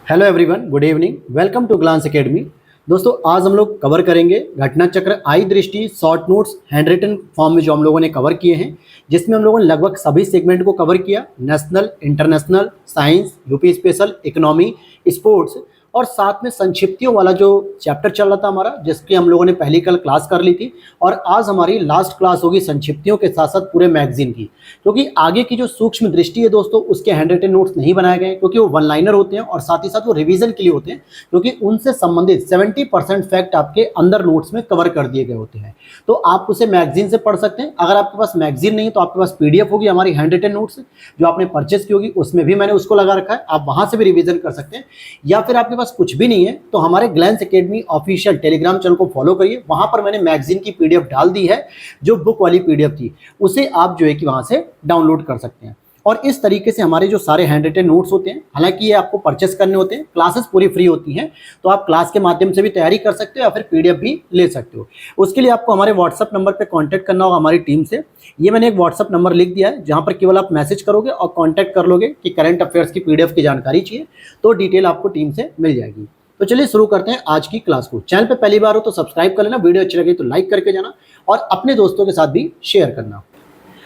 Hello everyone, good evening, welcome to Glance academy. दोस्तों, आज हम लोग कवर करेंगे घटना चक्र आई Drishti short notes hand written form में जो हम लोगों ने कवर किए हैं, जिसमें हम लोगों ने लगभग सभी सेगमेंट को कवर किया। National, international, science, UP special, economy, sports और साथ में संक्षिप्तियों वाला जो चैप्टर चल रहा था हमारा, जिसकी हम लोगों ने पहली कल क्लास कर ली थी। और आज हमारी लास्ट क्लास होगी संक्षिप्तियों के साथ साथ पूरे मैगजीन की, क्योंकि आगे की जो सूक्ष्म दृष्टि है दोस्तों, उसके हैंड रिटन नोट्स नहीं बनाए गए, क्योंकि वो वन लाइनर होते हैं और साथ ही साथ वो रिवीजन के लिए होते हैं, क्योंकि उनसे संबंधित 70% फैक्ट आपके अंदर नोट्स में कवर कर दिए गए होते हैं। तो आप उसे मैगजीन से पढ़ सकते हैं। अगर आपके पास मैगजीन नहीं है तो आपके पास पीडीएफ होगी हमारी हैंड रिटन नोट्स जो आपने परचेस की होगी, उसमें भी मैंने उसको लगा रखा है, आप वहां से भी रिवीजन कर सकते हैं। या फिर आपके पास कुछ भी नहीं है तो हमारे Glance academy official Telegram channel को फॉलो करिए, वहां पर मैंने मैगजीन की पीडीएफ डाल दी है, जो बुक वाली पीडीएफ थी, उसे आप जो है कि वहां से डाउनलोड कर सकते हैं। और इस तरीके से हमारे जो सारे हैंड रिटन नोट्स होते हैं, हालांकि ये आपको परचेस करने होते हैं, क्लासेस पूरी फ्री होती हैं, तो आप क्लास के माध्यम से भी तैयारी कर सकते हो या फिर पीडीएफ भी ले सकते हो। उसके लिए आपको हमारे व्हाट्सअप नंबर पे कांटेक्ट करना होगा हमारी टीम से। ये मैंने एक व्हाट्सअप नंबर लिख दिया है, जहां पर केवल आप मैसेज करोगे और कॉन्टैक्ट कर लोगे कि करंट अफेयर्स की पीडीएफ की जानकारी चाहिए, तो डिटेल आपको टीम से मिल जाएगी। तो चलिए शुरू करते हैं आज की क्लास को। चैनल पे पहली बार हो तो सब्सक्राइब कर लेना, वीडियो अच्छी लगी तो लाइक करके जाना और अपने दोस्तों के साथ भी शेयर करना।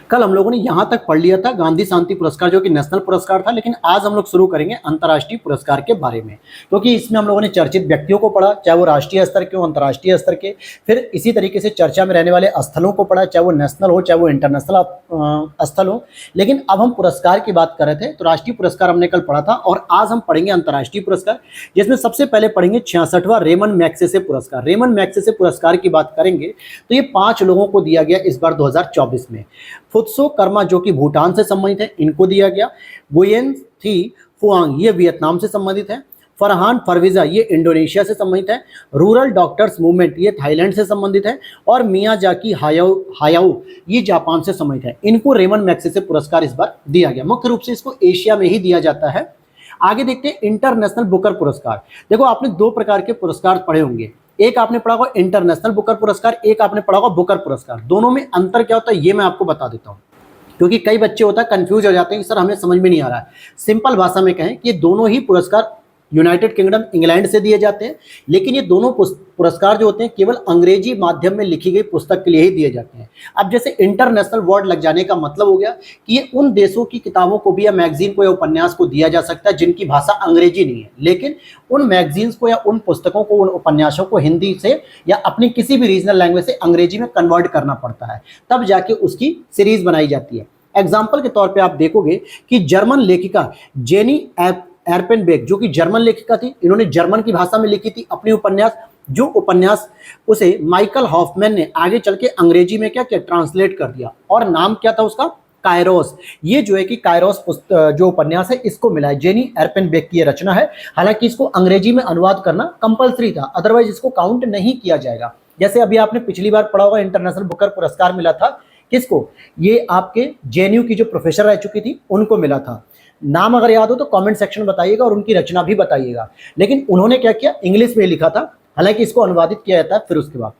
कल हम लोगों ने यहां तक पढ़ लिया था गांधी शांति पुरस्कार, जो कि नेशनल पुरस्कार था, लेकिन आज हम लोग शुरू करेंगे अंतर्राष्ट्रीय पुरस्कार के बारे में, क्योंकि इसमें हम लोगों ने चर्चित व्यक्तियों को पढ़ा, चाहे वो राष्ट्रीय स्तर के हो, अंतर्राष्ट्रीय स्तर के। फिर इसी तरीके से चर्चा में रहने वाले स्थलों को पढ़ा, चाहे वो नेशनल हो चाहे वो इंटरनेशनल स्थल हो। लेकिन अब हम पुरस्कार की बात कर रहे थे, तो राष्ट्रीय पुरस्कार हमने कल पढ़ा था और आज हम पढ़ेंगे अंतर्राष्ट्रीय पुरस्कार, जिसमें सबसे पहले पढ़ेंगे 66वां रेमन मैग्सेसे पुरस्कार। रेमन मैग्सेसे पुरस्कार की बात करेंगे तो ये 5 लोगों को दिया गया इस बार 2024 में। फुत्सो कर्मा जो कि भूटान से संबंधित है, इनको दिया गया। गुयेन थी फुआंग ये वियतनाम से संबंधित है। फरहान फरवीजा ये इंडोनेशिया से संबंधित है। रूरल डॉक्टर्स मूवमेंट ये थाईलैंड से संबंधित है। और मियाजाकी हायाओ ये जापान से संबंधित है। इनको रेमन मैग्सेसे पुरस्कार इस बार दिया गया। मुख्य रूप से इसको एशिया में ही दिया जाता है। आगे देखते हैं इंटरनेशनल बुकर पुरस्कार। देखो, आपने 2 प्रकार के पुरस्कार पढ़े होंगे, एक आपने पढ़ा होगा इंटरनेशनल बुकर पुरस्कार, एक आपने पढ़ा होगा बुकर पुरस्कार। दोनों में अंतर क्या होता है ये मैं आपको बता देता हूं, क्योंकि कई बच्चे होता है कंफ्यूज हो जाते हैं कि सर हमें समझ में नहीं आ रहा है। सिंपल भाषा में कहें कि ये दोनों ही पुरस्कार यूनाइटेड किंगडम इंग्लैंड से दिए जाते हैं, लेकिन ये दोनों पुरस्कार जो होते हैं केवल अंग्रेजी माध्यम में लिखी गई पुस्तक के लिए ही दिए जाते हैं। अब जैसे इंटरनेशनल वर्ड लग जाने का मतलब हो गया कि ये उन देशों की किताबों को भी या मैगजीन को या उपन्यास को दिया जा सकता है जिनकी भाषा अंग्रेजी नहीं है, लेकिन उन मैगजीन्स को या उन पुस्तकों को, उन उपन्यासों को हिंदी से या अपनी किसी भी रीजनल लैंग्वेज से अंग्रेजी में कन्वर्ट करना पड़ता है, तब जाके उसकी सीरीज बनाई जाती है। एग्जाम्पल के तौर पर आप देखोगे कि जर्मन लेखिका जेनी एर्पेनबेक, जो कि जर्मन लेखिका थी, इन्होंने जर्मन की भाषा में लिखी थी अपनी उपन्यास, जो उपन्यास उसे माइकल हॉफमैन ने आगे चल के अंग्रेजी में क्या किया, ट्रांसलेट कर दिया। और नाम क्या था उसका, कायरोस। ये जो है कि कायरोस जो उपन्यास है इसको मिला है, जेनी एर्पेनबेक की ये रचना है। हालांकि इसको अंग्रेजी में अनुवाद करना कंपलसरी था, अदरवाइज इसको काउंट नहीं किया जाएगा। जैसे अभी आपने पिछली बार पढ़ा होगा इंटरनेशनल बुकर पुरस्कार मिला था किसको, ये आपके जेएनयू की जो प्रोफेसर रह चुकी थी उनको मिला था। नाम अगर याद हो तो कमेंट सेक्शन में बताइएगा और उनकी रचना भी बताइएगा। लेकिन उन्होंने क्या किया, इंग्लिश में लिखा था, हालांकि इसको अनुवादित किया जाता है फिर उसके बाद।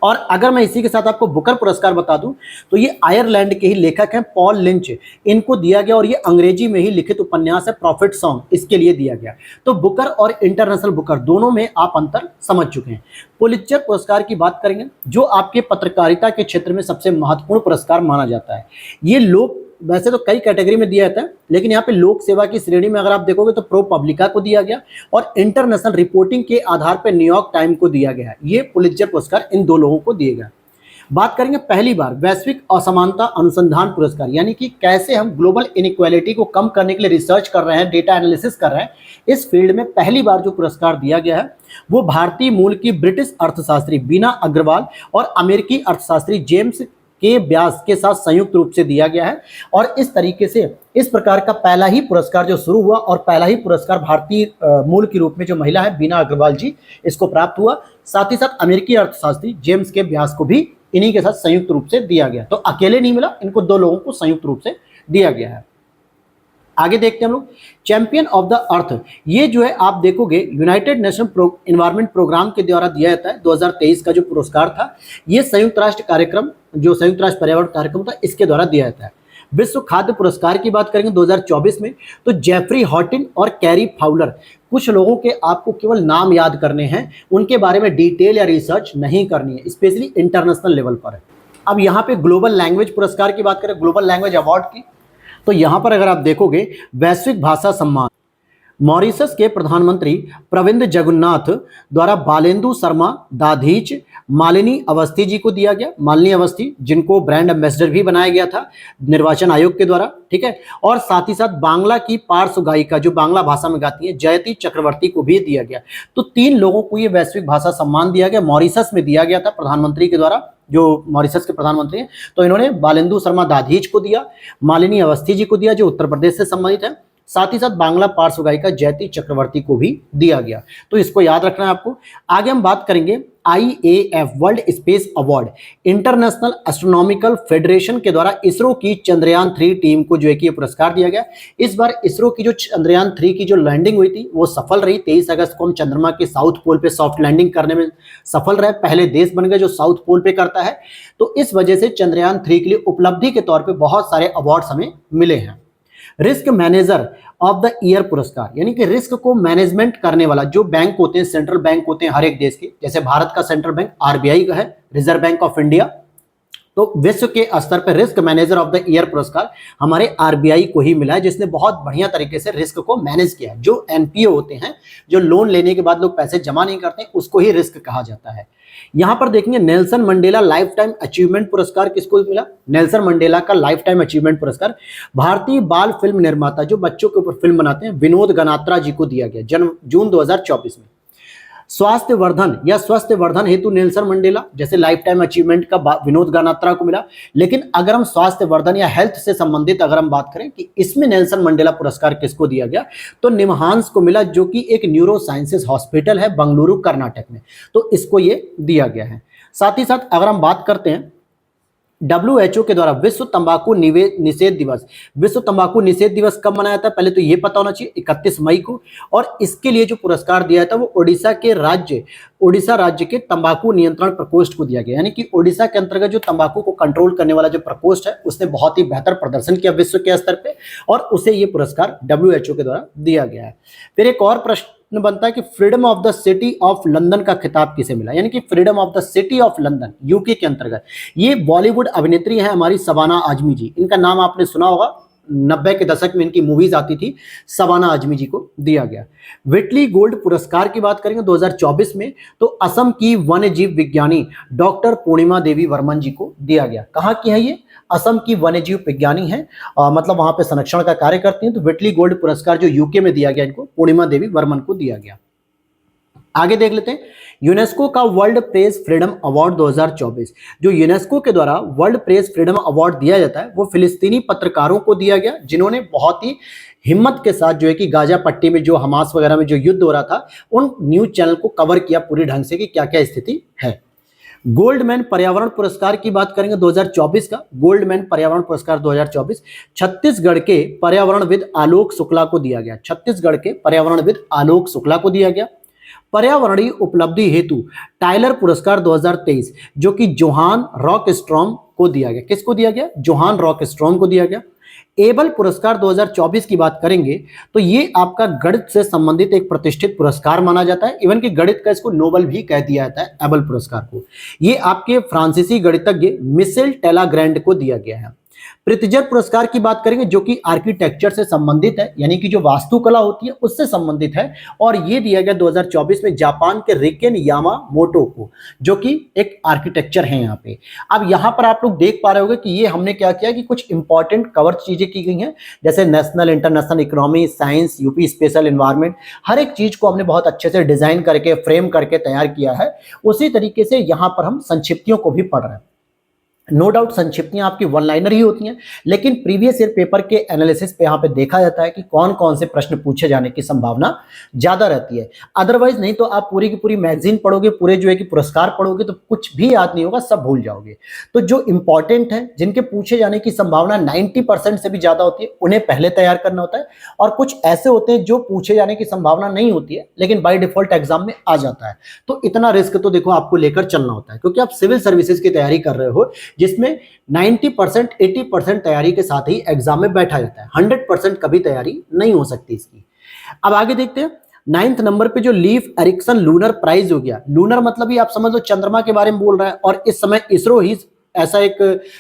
और अगर मैं इसी के साथ आपको बुकर पुरस्कार बता दूं तो ये आयरलैंड के ही लेखक हैं पॉल लिंच, इनको दिया गया और ये अंग्रेजी में ही लिखित उपन्यास है प्रॉफिट सॉन्ग, इसके लिए दिया गया। तो बुकर और इंटरनेशनल बुकर दोनों में आप अंतर समझ चुके हैं। पुलित्जर पुरस्कार की बात करेंगे, जो आपके पत्रकारिता के क्षेत्र में सबसे महत्वपूर्ण पुरस्कार माना जाता है। ये लोग वैसे तो कई कैटेगरी में दिया जाता है, लेकिन यहाँ पे लोक सेवा की श्रेणी में अगर आप देखोगे तो प्रो पब्लिका को दिया गया और इंटरनेशनल रिपोर्टिंग के आधार पर न्यूयॉर्क टाइम को दिया गया है। ये पुलित्जर पुरस्कार इन 2 लोगों को दिए गए। बात करेंगे पहली बार वैश्विक असमानता अनुसंधान पुरस्कार, यानी कि कैसे हम ग्लोबल इनइक्वालिटी को कम करने के लिए रिसर्च कर रहे हैं, डेटा एनालिसिस कर रहे हैं। इस फील्ड में पहली बार जो पुरस्कार दिया गया है वो भारतीय मूल की ब्रिटिश अर्थशास्त्री बीना अग्रवाल और अमेरिकी अर्थशास्त्री जेम्स के व्यास के साथ संयुक्त रूप से दिया गया है। और इस तरीके से इस प्रकार का पहला ही पुरस्कार जो शुरू हुआ और पहला ही पुरस्कार भारतीय मूल के रूप में जो महिला है बीना अग्रवाल जी, इसको प्राप्त हुआ। साथ ही साथ अमेरिकी अर्थशास्त्री जेम्स के व्यास को भी इन्हीं के साथ संयुक्त रूप से दिया गया। तो अकेले नहीं मिला, इनको 2 लोगों को संयुक्त रूप से दिया गया है। आगे देखते हैं हम लोग चैंपियन ऑफ द अर्थ। ये जो है आप देखोगे यूनाइटेड नेशन एनवायरनमेंट प्रोग्राम के द्वारा दिया जाता है। 2023 का जो पुरस्कार था ये संयुक्त राष्ट्र कार्यक्रम, जो संयुक्त राष्ट्र पर्यावरण कार्यक्रम था, इसके द्वारा दिया जाता है। विश्व खाद्य पुरस्कार की बात करेंगे 2024 में, तो जेफरी हॉटिन और कैरी फाउलर, कुछ लोगों के आपको केवल नाम याद करने हैं, उनके बारे में डिटेल या रिसर्च नहीं करनी है, स्पेशली इंटरनेशनल लेवल पर है। अब यहाँ पे ग्लोबल लैंग्वेज पुरस्कार की बात करें, ग्लोबल लैंग्वेज अवार्ड की, तो यहाँ पर अगर आप देखोगे वैश्विक भाषा सम्मान मॉरिशस के प्रधानमंत्री प्रविंद जगन्नाथ द्वारा बालेंदु शर्मा दाधीच मालिनी अवस्थी जी को दिया गया। मालिनी अवस्थी जिनको ब्रांड एम्बेसडर भी बनाया गया था निर्वाचन आयोग के द्वारा, ठीक है। और साथ ही साथ बांग्ला की पार्श्व गायिका जो बांग्ला भाषा में गाती है जयति चक्रवर्ती को भी दिया गया। तो 3 लोगों को ये वैश्विक भाषा सम्मान दिया गया, मॉरिशस में दिया गया था प्रधानमंत्री के द्वारा, जो मॉरिशस के प्रधानमंत्री हैं। तो इन्होंने बालेंदु शर्मा दाधीच को दिया, मालिनी अवस्थी जी को दिया जो उत्तर प्रदेश से संबंधित है, साथ ही साथ बांग्ला पार्श्व गायिका जयति चक्रवर्ती को भी दिया गया। तो इसको याद रखना है आपको। आगे हम बात करेंगे IAF world space award, international astronomical federation के द्वारा इसरो की चंद्रयान 3 टीम को जो है कि ये पुरस्कार दिया गया। इस बार इसरो की जो चंद्रयान 3 की जो लैंडिंग हुई थी वो सफल रही। 23 अगस्त को हम चंद्रमा के साउथ पोल पे सॉफ्ट लैंडिंग करने में सफल रहे, पहले देश बन गए जो साउथ पोल पे करता है। तो इस वजह से चंद्रयान 3 के लिए उपलब्धि के तौर पर बहुत सारे अवार्ड्स हमें मिले हैं। Risk manager of the year पुरस्कार, यानी कि रिस्क को मैनेजमेंट करने वाला, जो बैंक होते हैं सेंट्रल बैंक होते हैं हर एक देश के, जैसे भारत का सेंट्रल बैंक RBI का है, रिजर्व बैंक ऑफ इंडिया, तो विश्व के स्तर पर risk manager of the year पुरस्कार हमारे RBI को ही मिला है, जिसने बहुत बढ़िया तरीके से रिस्क को मैनेज किया है। जो NPA होते हैं, जो लोन लेने के बाद लोग पैसे जमा नहीं करते, उसको ही रिस्क कहा जाता है। यहां पर देखेंगे Nelson Mandela life time achievement पुरस्कार किसको मिला? नेल्सन मंडेला का लाइफ टाइम अचीवमेंट पुरस्कार भारतीय बाल फिल्म निर्माता जो बच्चों के ऊपर फिल्म बनाते हैं विनोद गनात्रा जी को दिया गया जून 2024 में। स्वास्थ्य वर्धन या स्वस्थ वर्धन हेतु नेल्सन मंडेला, जैसे लाइफ टाइम अचीवमेंट का विनोद गनात्रा को मिला, लेकिन अगर हम स्वास्थ्य वर्धन या हेल्थ से संबंधित अगर हम बात करें कि इसमें नेल्सन मंडेला पुरस्कार किसको दिया गया, तो निमहांस को मिला, जो कि एक न्यूरो साइंसेस हॉस्पिटल है बंगलुरु कर्नाटक में, तो इसको ये दिया गया है। साथ ही साथ अगर हम बात करते हैं WHO के द्वारा विश्व तंबाकू निषेध दिवस, विश्व तंबाकू निषेध दिवस कब मनाया था पहले तो ये पता होना चाहिए, 31 मई को। और इसके लिए जो पुरस्कार दिया था वो ओडिशा राज्य के तंबाकू नियंत्रण प्रकोष्ठ को दिया गया, यानी कि ओडिशा के अंतर्गत जो तंबाकू को कंट्रोल करने वाला जो प्रकोष्ठ है उसने बहुत ही बेहतर प्रदर्शन किया विश्व के स्तर पे, और उसे ये पुरस्कार WHO के द्वारा दिया गया है। फिर एक और प्रश्न बनता है कि freedom of the city of London का खिताब किसे मिला, यानी कि freedom of the city of London UK के अंतर्गत ये बॉलीवुड अभिनेत्री है हमारी शबाना आजमी जी, इनका नाम आपने सुना होगा, 90 के दशक में इनकी मूवीज आती थी, शबाना आजमी जी को दिया गया। व्हिटली गोल्ड पुरस्कार की बात करेंगे 2024 में, तो असम की वन्य जीव विज्ञानी डॉक्टर पूर्णिमा देवी वर्मन जी को दिया गया। कहाँ की है ये? असम की वन्य जीव विज्ञानी है, मतलब वहां पे संरक्षण का कार्य करती हैं। तो व्हिटली गोल्ड पुरस्कार जो UK में दिया गया इनको पूर्णिमा देवी वर्मन को दिया गया। आगे देख लेते हैं यूनेस्को का वर्ल्ड प्रेस फ्रीडम अवार्ड 2024, जो यूनेस्को के द्वारा वर्ल्ड प्रेस फ्रीडम अवार्ड दिया जाता है वो फिलिस्तीनी पत्रकारों को दिया गया, जिन्होंने बहुत ही हिम्मत के साथ जो है कि गाजा पट्टी में जो हमास वगैरह में जो युद्ध हो रहा था उन न्यूज चैनल को कवर किया पूरी ढंग से कि क्या क्या स्थिति है। गोल्डमैन पर्यावरण पुरस्कार की बात करेंगे 2024 का, गोल्डमैन पर्यावरण पुरस्कार 2024 छत्तीसगढ़ के पर्यावरणविद आलोक शुक्ला को दिया गया, छत्तीसगढ़ के पर्यावरणविद आलोक शुक्ला को दिया गया। पर्यावरणीय उपलब्धि हेतु टाइलर पुरस्कार 2023 जो कि जोहान रॉकस्ट्रॉम को दिया गया, किसको दिया गया? जोहान रॉकस्ट्रॉम को दिया गया। एबल पुरस्कार 2024 की बात करेंगे तो ये आपका गणित से संबंधित एक प्रतिष्ठित पुरस्कार माना जाता है, इवन कि गणित का इसको नोबल भी कह दिया जाता है एबल पुरस्कार को। ये आपके फ्रांसीसी गणितज्ञ मिशेल टेलाग्रैंड को दिया गया है। प्रित्जर पुरस्कार की बात करेंगे जो कि आर्किटेक्चर से संबंधित है, यानी कि जो वास्तुकला होती है उससे संबंधित है, और ये दिया गया 2024 में जापान के रिकेन यामामोटो को, जो कि एक आर्किटेक्चर है यहाँ पे। अब यहाँ पर आप लोग देख पा रहे होंगे कि ये हमने क्या किया कि कुछ इंपॉर्टेंट कवर चीजें की गई हैं, जैसे national international economy, science, UP special environment, हर एक चीज को हमने बहुत अच्छे से डिजाइन करके फ्रेम करके तैयार किया है। उसी तरीके से यहाँ पर हम संक्षिप्तियों को भी पढ़ रहे हैं। नो डाउट संक्षिप्तियां आपकी वन लाइनर ही होती हैं, लेकिन प्रीवियस ईयर पेपर के एनालिसिस पे यहाँ पे देखा जाता है कि कौन कौन से प्रश्न पूछे जाने की संभावना ज्यादा रहती है। अदरवाइज नहीं तो आप पूरी की पूरी मैगजीन पढ़ोगे, पूरे जो है कि पुरस्कार पढ़ोगे तो कुछ भी याद नहीं होगा, सब भूल जाओगे। तो जो इंपॉर्टेंट है, जिनके पूछे जाने की संभावना 90% से भी ज्यादा होती है, उन्हें पहले तैयार करना होता है, और कुछ ऐसे होते हैं जो पूछे जाने की संभावना नहीं होती है लेकिन बाय डिफॉल्ट एग्जाम में आ जाता है। तो इतना रिस्क तो देखो आपको लेकर चलना होता है, क्योंकि आप सिविल सर्विसेज की तैयारी कर रहे हो, जिसमें 90% 80% तैयारी के साथ ही एग्जाम में बैठा जाता है। 100% कभी तैयारी नहीं हो सकती इसकी। अब आगे देखते हैं 9th नंबर पे जो लीफ एरिक्सन लूनर प्राइज हो गया। लूनर मतलब ही आप समझ लो चंद्रमा के बारे में बोल रहा है, और इस समय इसरो ही ऐसा एक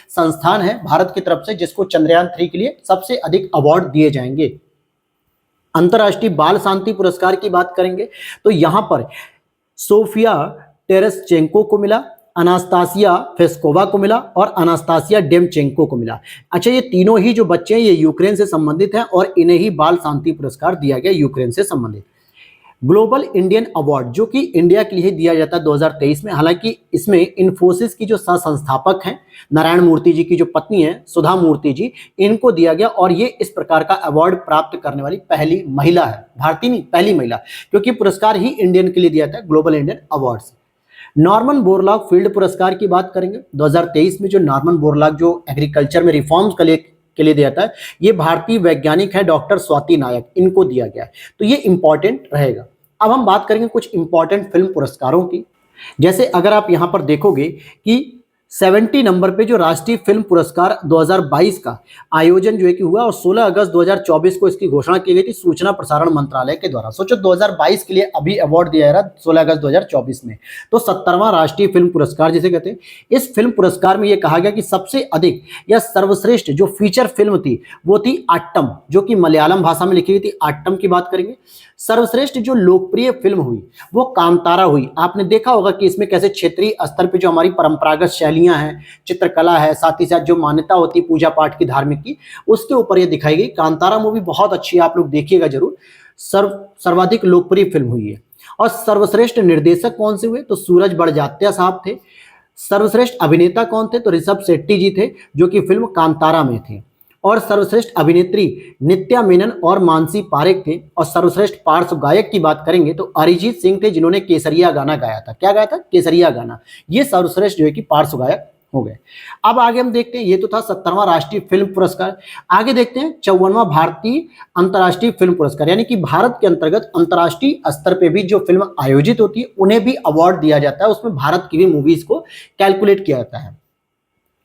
संस्थान है भारत की तरफ से जिसको चंद्रयान 3 के लिए सबसे अधिक अवार्ड दिए जाएंगे। अंतर्राष्ट्रीय बाल शांति पुरस्कार की बात करेंगे तो यहां पर सोफिया टेरेस्चेंको को मिला, अनास्तासिया फेस्कोवा को मिला और अनास्तासिया डेमचेंको को मिला। अच्छा, ये तीनों ही जो बच्चे हैं ये यूक्रेन से संबंधित हैं और इन्हें ही बाल शांति पुरस्कार दिया गया यूक्रेन से संबंधित। ग्लोबल इंडियन अवार्ड जो कि इंडिया के लिए दिया जाता है 2023 में, हालांकि इसमें इन्फोसिस की जो सह संस्थापक हैं नारायण मूर्ति जी की जो पत्नी है सुधा मूर्ति जी, इनको दिया गया और ये इस प्रकार का अवार्ड प्राप्त करने वाली पहली महिला है, भारतीय नहीं पहली महिला, क्योंकि पुरस्कार ही इंडियन के लिए दिया जाता है global Indian award. Norman Borlaug field पुरस्कार की बात करेंगे 2023 में, जो नॉर्मन बोरलॉग जो एग्रीकल्चर में रिफॉर्म्स के लिए दिया जाता है, ये भारतीय वैज्ञानिक है डॉक्टर स्वाति नायक, इनको दिया गया है, तो ये इंपॉर्टेंट रहेगा। अब हम बात करेंगे कुछ इंपॉर्टेंट फिल्म पुरस्कारों की। जैसे अगर आप यहां पर देखोगे कि 70 नंबर पे जो राष्ट्रीय फिल्म पुरस्कार 2022 का आयोजन जो है कि हुआ और 16 अगस्त 2024 को इसकी घोषणा की गई थी सूचना प्रसारण मंत्रालय के द्वारा। सोचो 2022 के लिए अभी अवार्ड दिया जा रहा है 16 अगस्त 2024 में, तो 70वां राष्ट्रीय फिल्म पुरस्कार जिसे कहते हैं। इस फिल्म पुरस्कार में यह कहा गया कि सबसे अधिक या सर्वश्रेष्ठ जो फीचर फिल्म थी वो थी आट्टम, जो कि मलयालम भाषा में लिखी गई थी, आट्टम की बात करेंगे। सर्वश्रेष्ठ जो लोकप्रिय फिल्म हुई वो कांतारा हुई। आपने देखा होगा कि इसमें कैसे क्षेत्रीय स्तर पे जो हमारी परंपरागत शैलियां हैं, चित्रकला है, साथ ही साथ जो मान्यता होती है पूजा पाठ की, धार्मिक की, उसके ऊपर ये दिखाई गई। कांतारा मूवी बहुत अच्छी है, आप लोग देखिएगा जरूर। सर्वाधिक लोकप्रिय फिल्म हुई है। और सर्वश्रेष्ठ निर्देशक कौन से हुए, तो सूरज बड़जात्या साहब थे। सर्वश्रेष्ठ अभिनेता कौन थे, तो ऋषभ शेट्टी जी थे जो कि फिल्म कांतारा में थे। और सर्वश्रेष्ठ अभिनेत्री नित्या मेनन और मानसी पारेख थे। और सर्वश्रेष्ठ पार्श्व गायक की बात करेंगे तो अरिजीत सिंह थे जिन्होंने केसरिया गाना गाया था। क्या गाया था, केसरिया गाना। ये सर्वश्रेष्ठ जो है कि पार्श्व गायक हो गए। अब आगे हम देखते हैं, ये तो था 70वां राष्ट्रीय फिल्म पुरस्कार। आगे देखते हैं 54वां भारतीय अंतर्राष्ट्रीय फिल्म पुरस्कार, यानी कि भारत के अंतर्गत अंतर्राष्ट्रीय स्तर पे भी जो फिल्म आयोजित होती है उन्हें भी अवार्ड दिया जाता है। उसमें भारत की भी मूवीज को कैलकुलेट किया जाता है।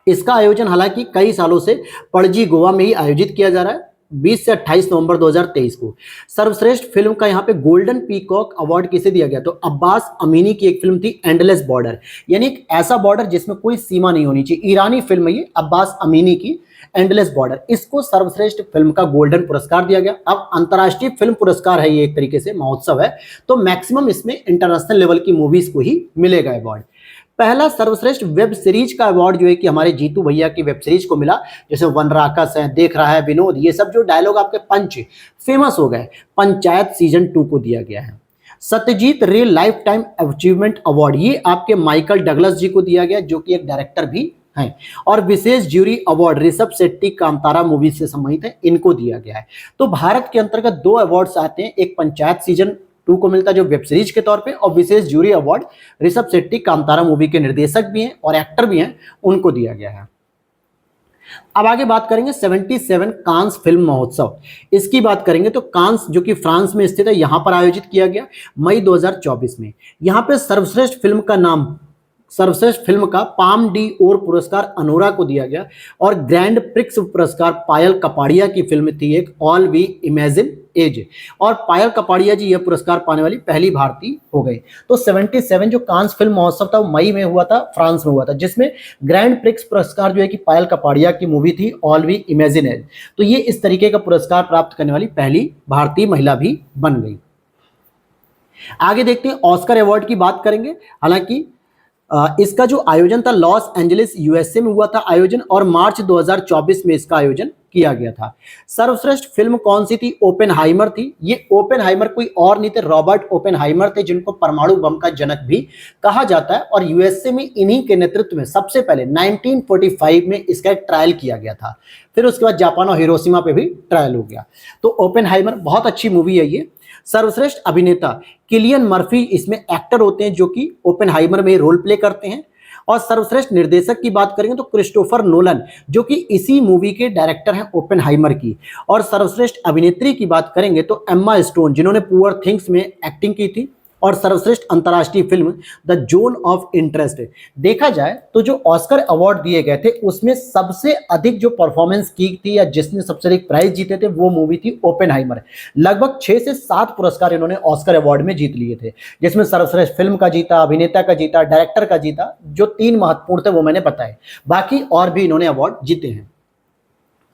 इसका आयोजन हालांकि कई सालों से पणजी गोवा में ही आयोजित किया जा रहा है 20 से 28 नवंबर 2023 को। सर्वश्रेष्ठ फिल्म का यहाँ पे गोल्डन पीकॉक अवार्ड किसे दिया गया, तो अब्बास अमीनी की एक फिल्म थी एंडलेस बॉर्डर, यानी एक ऐसा बॉर्डर जिसमें कोई सीमा नहीं होनी चाहिए। ईरानी फिल्म है ये, अब्बास अमीनी की एंडलेस बॉर्डर, इसको सर्वश्रेष्ठ फिल्म का गोल्डन पुरस्कार दिया गया। अब अंतर्राष्ट्रीय फिल्म पुरस्कार है ये, एक तरीके से महोत्सव है, तो मैक्सिमम इसमें इंटरनेशनल लेवल की मूवीज को ही मिलेगा अवार्ड। पहला सर्वश्रेष्ठ वेब सीरीज का अवार्ड जो है कि हमारे जीतू भैया की वेब सीरीज को मिला, जैसे वन राकस है, देख रहा है विनोद, ये सब जो डायलॉग आपके पंच फेमस हो गए, पंचायत सीजन 2 को दिया गया है। सत्यजीत रे लाइफ टाइम अचीवमेंट अवार्ड, ये आपके माइकल डगलस जी को दिया गया जो कि एक डायरेक्टर भी हैं। और विशेष jury award Rishab Shetty Kantara movie से संबंधित है, इनको दिया गया है। तो भारत के अंतर्गत 2 अवार्ड्स आते हैं, एक पंचायत सीजन 2 को मिलता है जो वेब सीरीज के तौर पे, और विशेष jury award Rishab Shetty Kantara movie के निर्देशक भी हैं और एक्टर भी हैं, उनको दिया गया है। अब आगे बात करेंगे 77 कांस फिल्म महोत्सव, इसकी बात करेंगे तो कांस जो कि फ्रांस में स्थित है, यहां पर आयोजित किया गया मई 2024 में। यहां पे सर्वश्रेष्ठ फिल्म का नाम, सर्वश्रेष्ठ फिल्म का पाम डी ओर पुरस्कार अनोरा को दिया गया और ग्रैंड प्रिक्स पुरस्कार पायल कपाड़िया की फिल्म थी एक, ऑल वी इमेजिन एज, और पायल कपाड़िया जी यह पुरस्कार पाने वाली पहली भारतीय हो गई। तो 77 जो कांस फिल्म महोत्सव था वो मई में हुआ था, फ्रांस में हुआ था, जिसमें ग्रैंड प्रिक्स पुरस्कार जो है कि पायल कपाड़िया की मूवी थी ऑल वी इमेजिन एज, तो ये इस तरीके का पुरस्कार प्राप्त करने वाली पहली भारतीय महिला भी बन गई। आगे देखते हैं ऑस्कर अवार्ड की बात करेंगे। हालांकि इसका जो आयोजन था लॉस एंजलिस यूएसए में हुआ था आयोजन, और मार्च 2024 में इसका आयोजन किया गया था। सर्वश्रेष्ठ फिल्म कौन सी थी, ओपेनहाइमर थी। ये ओपेनहाइमर कोई और नहीं थे, रॉबर्ट ओपेनहाइमर थे जिनको परमाणु बम का जनक भी कहा जाता है, और यूएसए में इन्हीं के नेतृत्व में सबसे पहले 1945 में इसका एक ट्रायल किया गया था। फिर उसके बाद जापान और हिरोशिमा पे भी ट्रायल हो गया। तो ओपेनहाइमर बहुत अच्छी मूवी है ये। सर्वश्रेष्ठ अभिनेता किलियन मर्फी इसमें एक्टर होते हैं जो कि ओपेनहाइमर में रोल प्ले करते हैं। और सर्वश्रेष्ठ निर्देशक की बात करेंगे तो क्रिस्टोफर नोलन जो कि इसी मूवी के डायरेक्टर हैं ओपेनहाइमर की। और सर्वश्रेष्ठ अभिनेत्री की बात करेंगे तो एम्मा स्टोन जिन्होंने पुअर थिंग्स में एक्टिंग की थी, और सर्वश्रेष्ठ अंतर्राष्ट्रीय film the zone of interest. देखा जाए तो जो ऑस्कर अवार्ड दिए गए थे उसमें सबसे अधिक जो परफॉर्मेंस की थी या जिसने सबसे अधिक प्राइज जीते थे वो मूवी थी ओपेनहाइमर। लगभग 6 से 7 पुरस्कार इन्होंने ऑस्कर अवार्ड में जीत लिए थे, जिसमें सर्वश्रेष्ठ फिल्म का जीता, अभिनेता का जीता, डायरेक्टर का जीता। जो 3 महत्वपूर्ण थे वो मैंने बताए, बाकी और भी इन्होंने अवार्ड जीते हैं।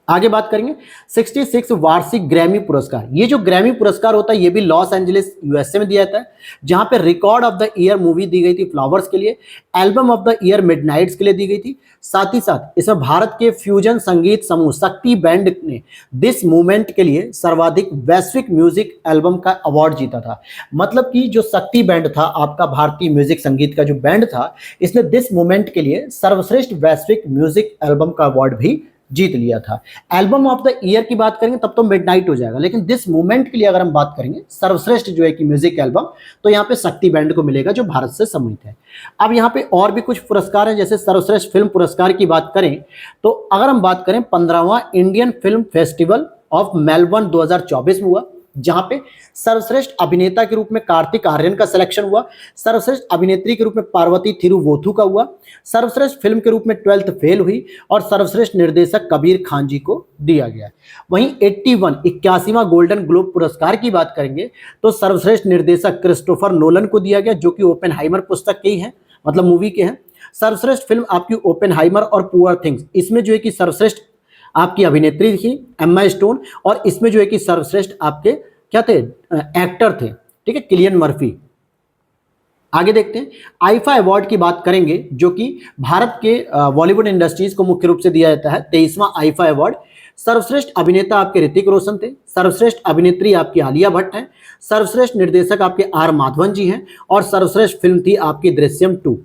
आगे बात करेंगे 66 वार्षिक ग्रैमी पुरस्कार। ये जो ग्रैमी पुरस्कार होता है ये भी लॉस एंजलिस यूएसए में दिया जाता है, जहां पे record of the year movie दी गई थी फ्लावर्स के लिए, album of the year Midnights के लिए दी गई थी। साथ ही साथ इसमें भारत के फ्यूजन संगीत समूह शक्ति बैंड ने दिस मूवमेंट के लिए सर्वाधिक वैश्विक म्यूजिक एल्बम का अवार्ड जीता था। मतलब कि जो शक्ति बैंड था आपका भारतीय म्यूजिक संगीत का जो बैंड था, इसने दिस मूवमेंट के लिए सर्वश्रेष्ठ वैश्विक म्यूजिक एल्बम का अवार्ड भी जीत लिया था। एल्बम ऑफ द ईयर की बात करेंगे तब तो मिडनाइट हो जाएगा, लेकिन दिस मूवमेंट के लिए अगर हम बात करेंगे सर्वश्रेष्ठ जो है कि म्यूजिक एल्बम, तो यहाँ पे शक्ति बैंड को मिलेगा जो भारत से सम्मानित है। अब यहाँ पे और भी कुछ पुरस्कार हैं, जैसे सर्वश्रेष्ठ फिल्म पुरस्कार की बात करें तो अगर हम बात करें 15वां Indian film festival of Melbourne 2024 में हुआ, जहां पे सर्वश्रेष्ठ अभिनेता के रूप में कार्तिक आर्यन का सिलेक्शन हुआ, सर्वश्रेष्ठ अभिनेत्री के रूप में पार्वती थिरुवोथु का हुआ, सर्वश्रेष्ठ फिल्म के रूप में 12th फेल हुई और सर्वश्रेष्ठ निर्देशक कबीर खान जी को दिया गया। वहीं 81वां गोल्डन ग्लोब पुरस्कार की बात करेंगे तो सर्वश्रेष्ठ निर्देशक क्रिस्टोफर नोलन को दिया गया, जो कि ओपेनहाइमर पुस्तक के ही हैं, मतलब मूवी के हैं। सर्वश्रेष्ठ फिल्म आपकी ओपेनहाइमर और पुअर थिंग्स, इसमें जो है कि सर्वश्रेष्ठ आपकी अभिनेत्री थी एम्मा स्टोन, और इसमें जो है कि सर्वश्रेष्ठ आपके क्या थे, एक्टर थे, ठीक है, किलियन मर्फी। आगे देखते हैं आईफा अवार्ड की बात करेंगे, जो कि भारत के बॉलीवुड इंडस्ट्रीज को मुख्य रूप से दिया जाता है। 23वां आईफा अवार्ड। सर्वश्रेष्ठ अभिनेता आपके ऋतिक रोशन थे, सर्वश्रेष्ठ अभिनेत्री आपकी आलिया भट्ट है, सर्वश्रेष्ठ निर्देशक आपके आर माधवन जी हैं और सर्वश्रेष्ठ फिल्म थी आपकी दृश्यम 2।